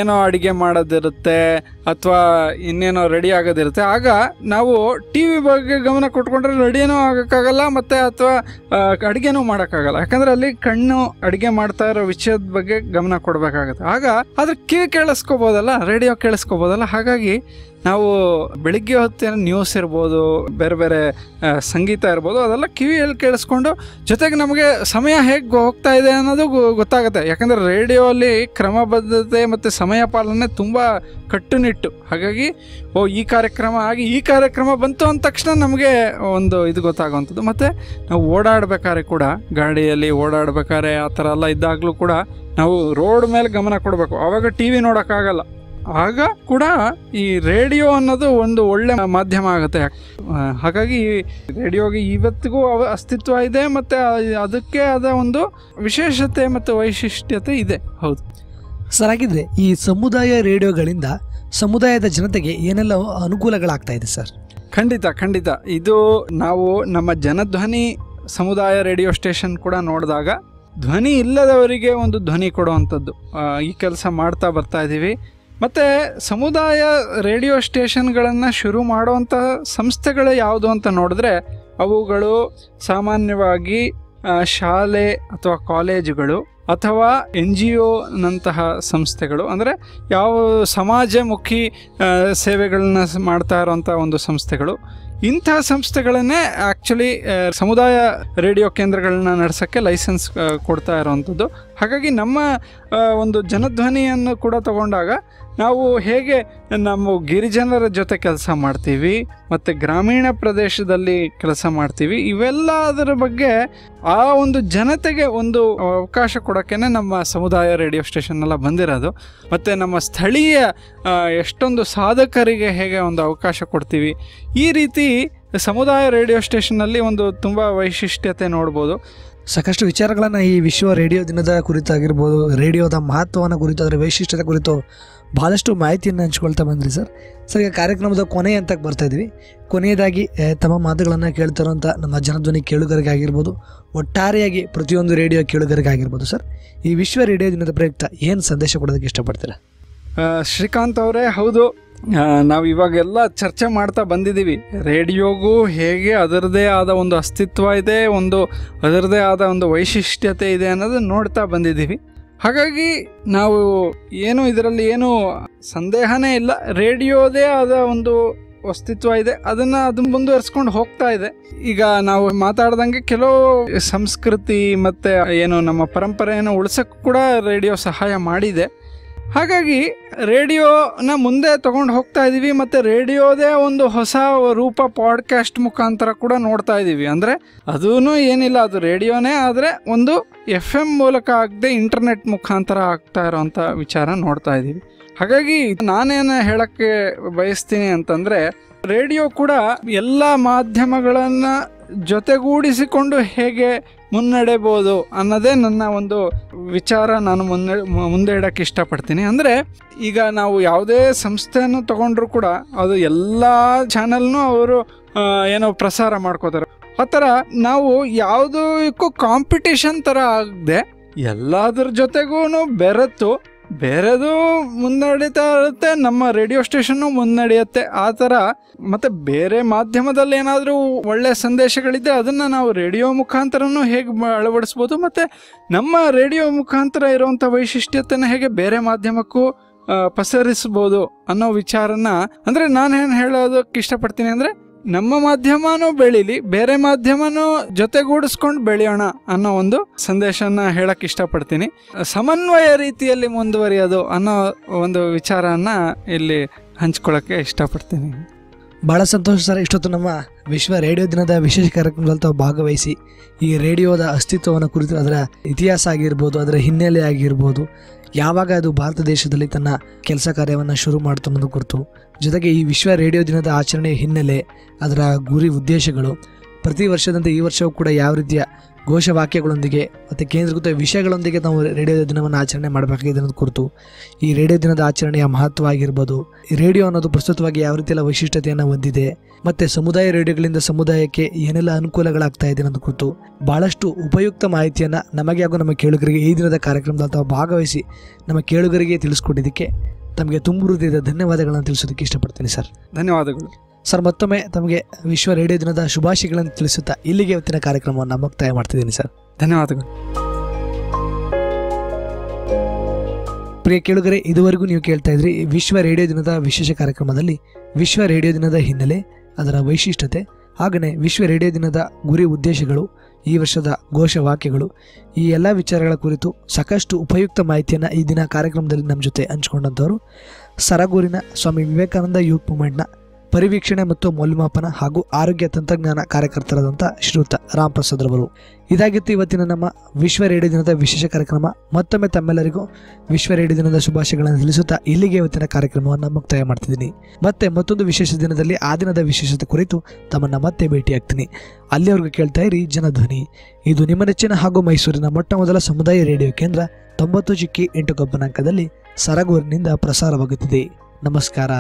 ಏನೋ ಅಡುಗೆ ಮಾಡೋದಿರುತ್ತೆ ಅಥವಾ ಇನ್ನೇನೋ ರೆಡಿ ಆಗೋದಿರುತ್ತೆ. ಆಗ ನಾವು ಟಿ ವಿ ಬಗ್ಗೆ ಗಮನ ಕೊಟ್ಕೊಂಡ್ರೆ ರೆಡಿನೂ ಆಗೋಕ್ಕಾಗಲ್ಲ ಮತ್ತು ಅಥವಾ ಅಡುಗೆನೂ ಮಾಡೋಕ್ಕಾಗಲ್ಲ. ಯಾಕಂದರೆ ಅಲ್ಲಿ ಕಣ್ಣು ಅಡುಗೆ ಮಾಡ್ತಾ ಇರೋ ವಿಷಯದ ಬಗ್ಗೆ ಗಮನ ಕೊಡಬೇಕಾಗತ್ತೆ. ಆಗ ಅದ್ರ ಕಿವಿ ಕೇಳಿಸ್ಕೋಬೋದಲ್ಲ, ರೇಡಿಯೋ ಕೇಳಿಸ್ಕೋಬೋದಲ್ಲ. ಹಾಗಾಗಿ ನಾವು ಬೆಳಿಗ್ಗೆ ಹೊತ್ತಿನ ನ್ಯೂಸ್ ಇರ್ಬೋದು, ಬೇರೆ ಬೇರೆ ಸಂಗೀತ ಇರ್ಬೋದು, ಅದೆಲ್ಲ ಕಿವಿಯಲ್ಲಿ ಕೇಳಿಸ್ಕೊಂಡು ಜೊತೆಗೆ ನಮಗೆ ಸಮಯ ಹೇಗೆ ಹೋಗ್ತಾ ಇದೆ ಅನ್ನೋದು ಗೊತ್ತಾಗುತ್ತೆ. ಯಾಕಂದರೆ ರೇಡಿಯೋ ಅಲ್ಲಿ ಕ್ರಮಬದ್ಧತೆ ಮತ್ತು ಸಮಯ ಪಾಲನೆ ತುಂಬ ಕಟ್ಟುನಿಟ್ಟು. ಹಾಗಾಗಿ ಈ ಕಾರ್ಯಕ್ರಮ ಆಗಿ ಈ ಕಾರ್ಯಕ್ರಮ ಬಂತು ಅಂದ ತಕ್ಷಣ ನಮಗೆ ಒಂದು ಇದು ಗೊತ್ತಾಗುವಂಥದ್ದು. ಮತ್ತು ನಾವು ಓಡಾಡಬೇಕಾದ್ರೆ ಕೂಡ, ಗಾಡಿಯಲ್ಲಿ ಓಡಾಡಬೇಕಾದ್ರೆ ಆ ಥರ ಎಲ್ಲ ಇದ್ದಾಗಲೂ ಕೂಡ ನಾವು ರೋಡ್ ಮೇಲೆ ಗಮನ ಕೊಡಬೇಕು. ಆವಾಗ ಟಿ ವಿ ನೋಡೋಕ್ಕಾಗಲ್ಲ. ಆಗ ಕೂಡ ಈ ರೇಡಿಯೋ ಅನ್ನೋದು ಒಂದು ಒಳ್ಳೆ ಮಾಧ್ಯಮ ಆಗುತ್ತೆ. ಹಾಗಾಗಿ ರೇಡಿಯೋಗೆ ಇವತ್ತಿಗೂ ಅಸ್ತಿತ್ವ ಇದೆ ಮತ್ತು ಅದಕ್ಕೆ ಆದ ಒಂದು ವಿಶೇಷತೆ ಮತ್ತು ವೈಶಿಷ್ಟ್ಯತೆ ಇದೆ. ಹೌದು ಸರ್. ಹಾಗಿದ್ರೆ ಈ ಸಮುದಾಯ ರೇಡಿಯೋಗಳಿಂದ ಸಮುದಾಯದ ಜನತೆಗೆ ಏನೆಲ್ಲ ಅನುಕೂಲಗಳಾಗ್ತಾ ಇದೆ ಸರ್? ಖಂಡಿತ. ಇದು ನಾವು ನಮ್ಮ ಜನಧ್ವನಿ ಸಮುದಾಯ ರೇಡಿಯೋ ಸ್ಟೇಷನ್ ಕೂಡ ನೋಡಿದಾಗ ಧ್ವನಿ ಇಲ್ಲದವರಿಗೆ ಒಂದು ಧ್ವನಿ ಕೊಡುವಂಥದ್ದು ಈ ಕೆಲಸ ಮಾಡ್ತಾ ಬರ್ತಾ ಇದ್ದೀವಿ. ಮತ್ತು ಸಮುದಾಯ ರೇಡಿಯೋ ಸ್ಟೇಷನ್ಗಳನ್ನು ಶುರು ಮಾಡುವಂಥ ಸಂಸ್ಥೆಗಳು ಯಾವುದು ಅಂತ ನೋಡಿದ್ರೆ ಅವುಗಳು ಸಾಮಾನ್ಯವಾಗಿ ಶಾಲೆ ಅಥವಾ ಕಾಲೇಜುಗಳು ಅಥವಾ NGOನಂತಹ ಸಂಸ್ಥೆಗಳು, ಅಂದರೆ ಯಾವ ಸಮಾಜಮುಖಿ ಸೇವೆಗಳನ್ನ ಮಾಡ್ತಾ ಇರೋವಂಥ ಒಂದು ಸಂಸ್ಥೆಗಳು. ಇಂಥ ಸಂಸ್ಥೆಗಳನ್ನೇ ಆ್ಯಕ್ಚುಲಿ ಸಮುದಾಯ ರೇಡಿಯೋ ಕೇಂದ್ರಗಳನ್ನ ನಡೆಸೋಕ್ಕೆ ಲೈಸೆನ್ಸ್ ಕೊಡ್ತಾ ಇರೋವಂಥದ್ದು. ಹಾಗಾಗಿ ನಮ್ಮ ಒಂದು ಜನಧ್ವನಿಯನ್ನು ಕೂಡ ತಗೊಂಡಾಗ ನಾವು ಹೇಗೆ ನಮ್ಮ ಗಿರಿಜನರ ಜೊತೆ ಕೆಲಸ ಮಾಡ್ತೀವಿ ಮತ್ತು ಗ್ರಾಮೀಣ ಪ್ರದೇಶದಲ್ಲಿ ಕೆಲಸ ಮಾಡ್ತೀವಿ, ಇವೆಲ್ಲದರ ಬಗ್ಗೆ ಆ ಒಂದು ಜನತೆಗೆ ಒಂದು ಅವಕಾಶ ಕೊಡೋಕ್ಕೇ ನಮ್ಮ ಸಮುದಾಯ ರೇಡಿಯೋ ಸ್ಟೇಷನ್ನೆಲ್ಲ ಬಂದಿರೋದು. ಮತ್ತು ನಮ್ಮ ಸ್ಥಳೀಯ ಎಷ್ಟೊಂದು ಸಾಧಕರಿಗೆ ಹೇಗೆ ಒಂದು ಅವಕಾಶ ಕೊಡ್ತೀವಿ, ಈ ರೀತಿ ಸಮುದಾಯ ರೇಡಿಯೋ ಸ್ಟೇಷನ್ನಲ್ಲಿ ಒಂದು ತುಂಬ ವೈಶಿಷ್ಟ್ಯತೆ ನೋಡ್ಬೋದು. ಸಾಕಷ್ಟು ವಿಚಾರಗಳನ್ನು ಈ ವಿಶ್ವ ರೇಡಿಯೋ ದಿನದ ಕುರಿತಾಗಿರ್ಬೋದು, ರೇಡಿಯೋದ ಮಹತ್ವವನ್ನು ಕುರಿತು, ಅದರ ವೈಶಿಷ್ಟ್ಯತೆ ಕುರಿತು ಭಾಳಷ್ಟು ಮಾಹಿತಿಯನ್ನು ಹಂಚ್ಕೊಳ್ತಾ ಬಂದ್ರಿ ಸರ್. ಸರ್, ಈಗ ಕಾರ್ಯಕ್ರಮದ ಕೊನೆ ಹಂತಕ್ಕೆ ಬರ್ತಾಯಿದ್ವಿ. ಕೊನೆಯದಾಗಿ ತಮ್ಮ ಮಾತುಗಳನ್ನು ಕೇಳ್ತಿರೋಂಥ ನಮ್ಮ ಜನಧ್ವನಿ ಕೇಳುಗರಿಗೆ ಆಗಿರ್ಬೋದು, ಒಟ್ಟಾರೆಯಾಗಿ ಪ್ರತಿಯೊಂದು ರೇಡಿಯೋ ಕೇಳುಗರಿಗೆ ಆಗಿರ್ಬೋದು ಸರ್, ಈ ವಿಶ್ವ ರೇಡಿಯೋ ದಿನದ ಪ್ರಯುಕ್ತ ಏನು ಸಂದೇಶ ಕೊಡೋದಕ್ಕೆ ಇಷ್ಟಪಡ್ತೀರಾ? ಶ್ರೀಕಾಂತ್ ಅವರೇ, ಹೌದು, ನಾವು ಇವಾಗೆಲ್ಲ ಚರ್ಚೆ ಮಾಡ್ತಾ ಬಂದಿದ್ದೀವಿ. ರೇಡಿಯೋಗೂ ಹೇಗೆ ಅದರದೇ ಆದ ಒಂದು ಅಸ್ತಿತ್ವ ಇದೆ, ಒಂದು ಅದರದೇ ಆದ ಒಂದು ವೈಶಿಷ್ಟ್ಯತೆ ಇದೆ ಅನ್ನೋದನ್ನು ನೋಡ್ತಾ ಬಂದಿದ್ದೀವಿ. ಹಾಗಾಗಿ ನಾವು ಇದರಲ್ಲಿ ಏನು ಸಂದೇಹನೇ ಇಲ್ಲ, ರೇಡಿಯೋದೇ ಆದ ಒಂದು ಅಸ್ತಿತ್ವ ಇದೆ, ಅದನ್ನು ಮುಂದುವರಿಸ್ಕೊಂಡು ಹೋಗ್ತಾ ಇದೆ. ಈಗ ನಾವು ಮಾತಾಡ್ದಂಗೆ ಕೆಲವು ಸಂಸ್ಕೃತಿ ಮತ್ತು ಏನು ನಮ್ಮ ಪರಂಪರೆಯನ್ನು ಉಳಿಸೋಕ್ಕೂ ಕೂಡ ರೇಡಿಯೋ ಸಹಾಯ ಮಾಡಿದೆ. ಹಾಗಾಗಿ ರೇಡಿಯೋನ ಮುಂದೆ ತಗೊಂಡು ಹೋಗ್ತಾ ಇದ್ದೀವಿ, ಮತ್ತು ರೇಡಿಯೋದೇ ಒಂದು ಹೊಸ ರೂಪ ಪಾಡ್ಕಾಸ್ಟ್ ಮುಖಾಂತರ ಕೂಡ ನೋಡ್ತಾ ಇದ್ದೀವಿ. ಅಂದರೆ ಅದೂ ಏನಿಲ್ಲ, ಅದು ರೇಡಿಯೋನೇ, ಆದರೆ ಒಂದು FM ಮೂಲಕ ಆಗದೆ ಇಂಟರ್ನೆಟ್ ಮುಖಾಂತರ ಆಗ್ತಾ ಇರೋವಂಥ ವಿಚಾರ ನೋಡ್ತಾ ಇದ್ದೀವಿ. ಹಾಗಾಗಿ ನಾನೇನು ಹೇಳೋಕ್ಕೆ ಬಯಸ್ತೀನಿ ಅಂತಂದರೆ, ರೇಡಿಯೋ ಕೂಡ ಎಲ್ಲ ಮಾಧ್ಯಮಗಳನ್ನು ಜೊತೆಗೂಡಿಸಿಕೊಂಡು ಹೇಗೆ ಮುನ್ನಡೆಬೋದು ಅನ್ನೋದೇ ನನ್ನ ಒಂದು ವಿಚಾರ. ನಾನು ಮುಂದೆ ಇಡೋಕ್ಕೆ ಇಷ್ಟಪಡ್ತೀನಿ. ಅಂದರೆ ಈಗ ನಾವು ಯಾವುದೇ ಸಂಸ್ಥೆಯನ್ನು ತಗೊಂಡ್ರೂ ಕೂಡ ಅದು ಎಲ್ಲ ಚಾನಲ್ನೂ ಅವರು ಏನೋ ಪ್ರಸಾರ ಮಾಡ್ಕೋತಾರೆ. ಆ ಥರ ನಾವು ಯಾವುದಕ್ಕೂ ಕಾಂಪಿಟೇಷನ್ ಥರ ಆಗದೆ ಎಲ್ಲದ್ರ ಜೊತೆಗೂ ಬೆರೆತು ಬೇರೆದು ಮುನ್ನಡೀತಾ ಇರುತ್ತೆ, ನಮ್ಮ ರೇಡಿಯೋ ಸ್ಟೇಷನ್ನು ಮುನ್ನಡೆಯುತ್ತೆ. ಆ ಥರ ಮತ್ತು ಬೇರೆ ಮಾಧ್ಯಮದಲ್ಲಿ ಏನಾದರೂ ಒಳ್ಳೆಯ ಸಂದೇಶಗಳಿದ್ದರೆ ಅದನ್ನು ನಾವು ರೇಡಿಯೋ ಮುಖಾಂತರನೂ ಹೇಗೆ ಅಳವಡಿಸ್ಬೋದು, ಮತ್ತು ನಮ್ಮ ರೇಡಿಯೋ ಮುಖಾಂತರ ಇರುವಂಥ ವೈಶಿಷ್ಟ್ಯತೆಯನ್ನು ಹೇಗೆ ಬೇರೆ ಮಾಧ್ಯಮಕ್ಕೂ ಪಸರಿಸ್ಬೋದು ಅನ್ನೋ ವಿಚಾರನ, ಅಂದರೆ ನಾನೇನು ಹೇಳೋದಕ್ಕೆ ಇಷ್ಟಪಡ್ತೀನಿ ಅಂದರೆ, ನಮ್ಮ ಮಾಧ್ಯಮನೂ ಬೆಳೀಲಿ, ಬೇರೆ ಮಾಧ್ಯಮನೂ ಜೊತೆಗೂಡಿಸ್ಕೊಂಡು ಬೆಳೆಯೋಣ ಅನ್ನೋ ಒಂದು ಸಂದೇಶನ ಹೇಳಕ್ಕೆ ಇಷ್ಟಪಡ್ತೀನಿ. ಸಮನ್ವಯ ರೀತಿಯಲ್ಲಿ ಮುಂದುವರಿಯೋದು ಅನ್ನೋ ಒಂದು ವಿಚಾರನ ಇಲ್ಲಿ ಹಂಚ್ಕೊಳ್ಳೋಕ್ಕೆ ಇಷ್ಟಪಡ್ತೀನಿ. ಭಾಳ ಸಂತೋಷ ಸರ್. ಇಷ್ಟೊತ್ತು ನಮ್ಮ ವಿಶ್ವ ರೇಡಿಯೋ ದಿನದ ವಿಶೇಷ ಕಾರ್ಯಕ್ರಮದಲ್ಲಿ ತಾವು ಭಾಗವಹಿಸಿ ಈ ರೇಡಿಯೋದ ಅಸ್ತಿತ್ವವನ್ನು ಕುರಿತು, ಅದರ ಇತಿಹಾಸ ಆಗಿರ್ಬೋದು, ಅದರ ಹಿನ್ನೆಲೆ ಆಗಿರ್ಬೋದು, ಯಾವಾಗ ಅದು ಭಾರತ ದೇಶದಲ್ಲಿ ತನ್ನ ಕೆಲಸ ಕಾರ್ಯವನ್ನು ಶುರು ಮಾಡ್ತು ಅನ್ನೋದು ಕುರಿತು, ಜೊತೆಗೆ ಈ ವಿಶ್ವ ರೇಡಿಯೋ ದಿನದ ಆಚರಣೆಯ ಹಿನ್ನೆಲೆ, ಅದರ ಗುರಿ ಉದ್ದೇಶಗಳು, ಪ್ರತಿ ವರ್ಷದಂತೆ ಈ ವರ್ಷವೂ ಕೂಡ ಯಾವ ರೀತಿಯ ಘೋಷವಾಕ್ಯಗಳೊಂದಿಗೆ ಮತ್ತು ಕೇಂದ್ರೀಕೃತ ವಿಷಯಗಳೊಂದಿಗೆ ನಾವು ರೇಡಿಯೋ ದಿನವನ್ನು ಆಚರಣೆ ಮಾಡಬೇಕಾಗಿದೆ ಅನ್ನೋದು ಕುರಿತು, ಈ ರೇಡಿಯೋ ದಿನದ ಆಚರಣೆಯ ಮಹತ್ವ ಆಗಿರ್ಬೋದು, ಈ ರೇಡಿಯೋ ಅನ್ನೋದು ಪ್ರಸ್ತುತವಾಗಿ ಯಾವ ರೀತಿಯೆಲ್ಲ ವೈಶಿಷ್ಟ್ಯತೆಯನ್ನು ಹೊಂದಿದೆ, ಮತ್ತು ಸಮುದಾಯ ರೇಡಿಯೋಗಳಿಂದ ಸಮುದಾಯಕ್ಕೆ ಏನೆಲ್ಲ ಅನುಕೂಲಗಳಾಗ್ತಾ ಇದೆ ಅನ್ನೋದು ಕುರಿತು ಭಾಳಷ್ಟು ಉಪಯುಕ್ತ ಮಾಹಿತಿಯನ್ನು ನಮಗೆ ಹಾಗೂ ನಮ್ಮ ಕೇಳುಗರಿಗೆ ಈ ದಿನದ ಕಾರ್ಯಕ್ರಮದಲ್ಲಿ ತಾವು ಭಾಗವಹಿಸಿ ನಮ್ಮ ಕೇಳುಗರಿಗೆ ತಿಳಿಸ್ಕೊಟ್ಟಿದ್ದಕ್ಕೆ ತಮಗೆ ತುಂಬ ಹೃದಯದ ಧನ್ಯವಾದಗಳನ್ನು ತಿಳಿಸೋದಕ್ಕೆ ಇಷ್ಟಪಡ್ತೀನಿ ಸರ್. ಧನ್ಯವಾದಗಳು ಸರ್. ಮತ್ತೊಮ್ಮೆ ತಮಗೆ ವಿಶ್ವ ರೇಡಿಯೋ ದಿನದ ಶುಭಾಶಯಗಳನ್ನು ತಿಳಿಸುತ್ತಾ ಇಲ್ಲಿಗೆ ಇವತ್ತಿನ ಕಾರ್ಯಕ್ರಮವನ್ನು ಮುಕ್ತಾಯ ಮಾಡ್ತಿದ್ದೀನಿ ಸರ್. ಧನ್ಯವಾದಗಳು. ಪ್ರಿಯ ಕೇಳುಗರೆ, ಇದುವರೆಗೂ ನೀವು ಕೇಳ್ತಾ ಇದ್ರಿ ವಿಶ್ವ ರೇಡಿಯೋ ದಿನದ ವಿಶೇಷ ಕಾರ್ಯಕ್ರಮದಲ್ಲಿ ವಿಶ್ವ ರೇಡಿಯೋ ದಿನದ ಹಿನ್ನೆಲೆ, ಅದರ ವೈಶಿಷ್ಟ್ಯತೆ, ಹಾಗೆಯೇ ವಿಶ್ವ ರೇಡಿಯೋ ದಿನದ ಗುರಿ ಉದ್ದೇಶಗಳು, ಈ ವರ್ಷದ ಘೋಷವಾಕ್ಯಗಳು, ಈ ಎಲ್ಲ ವಿಚಾರಗಳ ಕುರಿತು ಸಾಕಷ್ಟು ಉಪಯುಕ್ತ ಮಾಹಿತಿಯನ್ನು ಈ ದಿನ ಕಾರ್ಯಕ್ರಮದಲ್ಲಿ ನಮ್ಮ ಜೊತೆ ಹಂಚಿಕೊಂಡಂಥವರು ಸರಗೂರಿನ ಸ್ವಾಮಿ ವಿವೇಕಾನಂದ ಯೂತ್ ಮೂವ್ಮೆಂಟ್ನ ಪರಿವೀಕ್ಷಣೆ ಮತ್ತು ಮೌಲ್ಯಮಾಪನ ಹಾಗೂ ಆರೋಗ್ಯ ತಂತ್ರಜ್ಞಾನ ಕಾರ್ಯಕರ್ತರಾದಂಥ ಶ್ರೀಯುತ ರಾಮ್ ಪ್ರಸಾದ್ ರವರು. ಇದಾಗಿತ್ತು ಇವತ್ತಿನ ನಮ್ಮ ವಿಶ್ವ ರೇಡಿಯೋ ದಿನದ ವಿಶೇಷ ಕಾರ್ಯಕ್ರಮ. ಮತ್ತೊಮ್ಮೆ ತಮ್ಮೆಲ್ಲರಿಗೂ ವಿಶ್ವ ರೇಡಿಯೋ ದಿನದ ಶುಭಾಶಯಗಳನ್ನು ತಿಳಿಸುತ್ತಾ ಇಲ್ಲಿಗೆ ಇವತ್ತಿನ ಕಾರ್ಯಕ್ರಮವನ್ನು ಮುಕ್ತಾಯ ಮಾಡ್ತಿದ್ದೀನಿ. ಮತ್ತೆ ಮತ್ತೊಂದು ವಿಶೇಷ ದಿನದಲ್ಲಿ ಆ ದಿನದ ವಿಶೇಷತೆ ಕುರಿತು ತಮ್ಮನ್ನು ಮತ್ತೆ ಭೇಟಿಯಾಗ್ತೀನಿ. ಅಲ್ಲಿವರೆಗೂ ಕೇಳ್ತಾ ಇರಿ ಜನಧ್ವನಿ. ಇದು ನಿಮ್ಮ ನೆಚ್ಚಿನ ಹಾಗೂ ಮೈಸೂರಿನ ಮೊಟ್ಟ ಮೊದಲ ಸಮುದಾಯ ರೇಡಿಯೋ ಕೇಂದ್ರ 90.8 ಕಂಪನಾಂಕದಲ್ಲಿ ಸರಗೂರಿನಿಂದ ಪ್ರಸಾರವಾಗುತ್ತಿದೆ. ನಮಸ್ಕಾರ.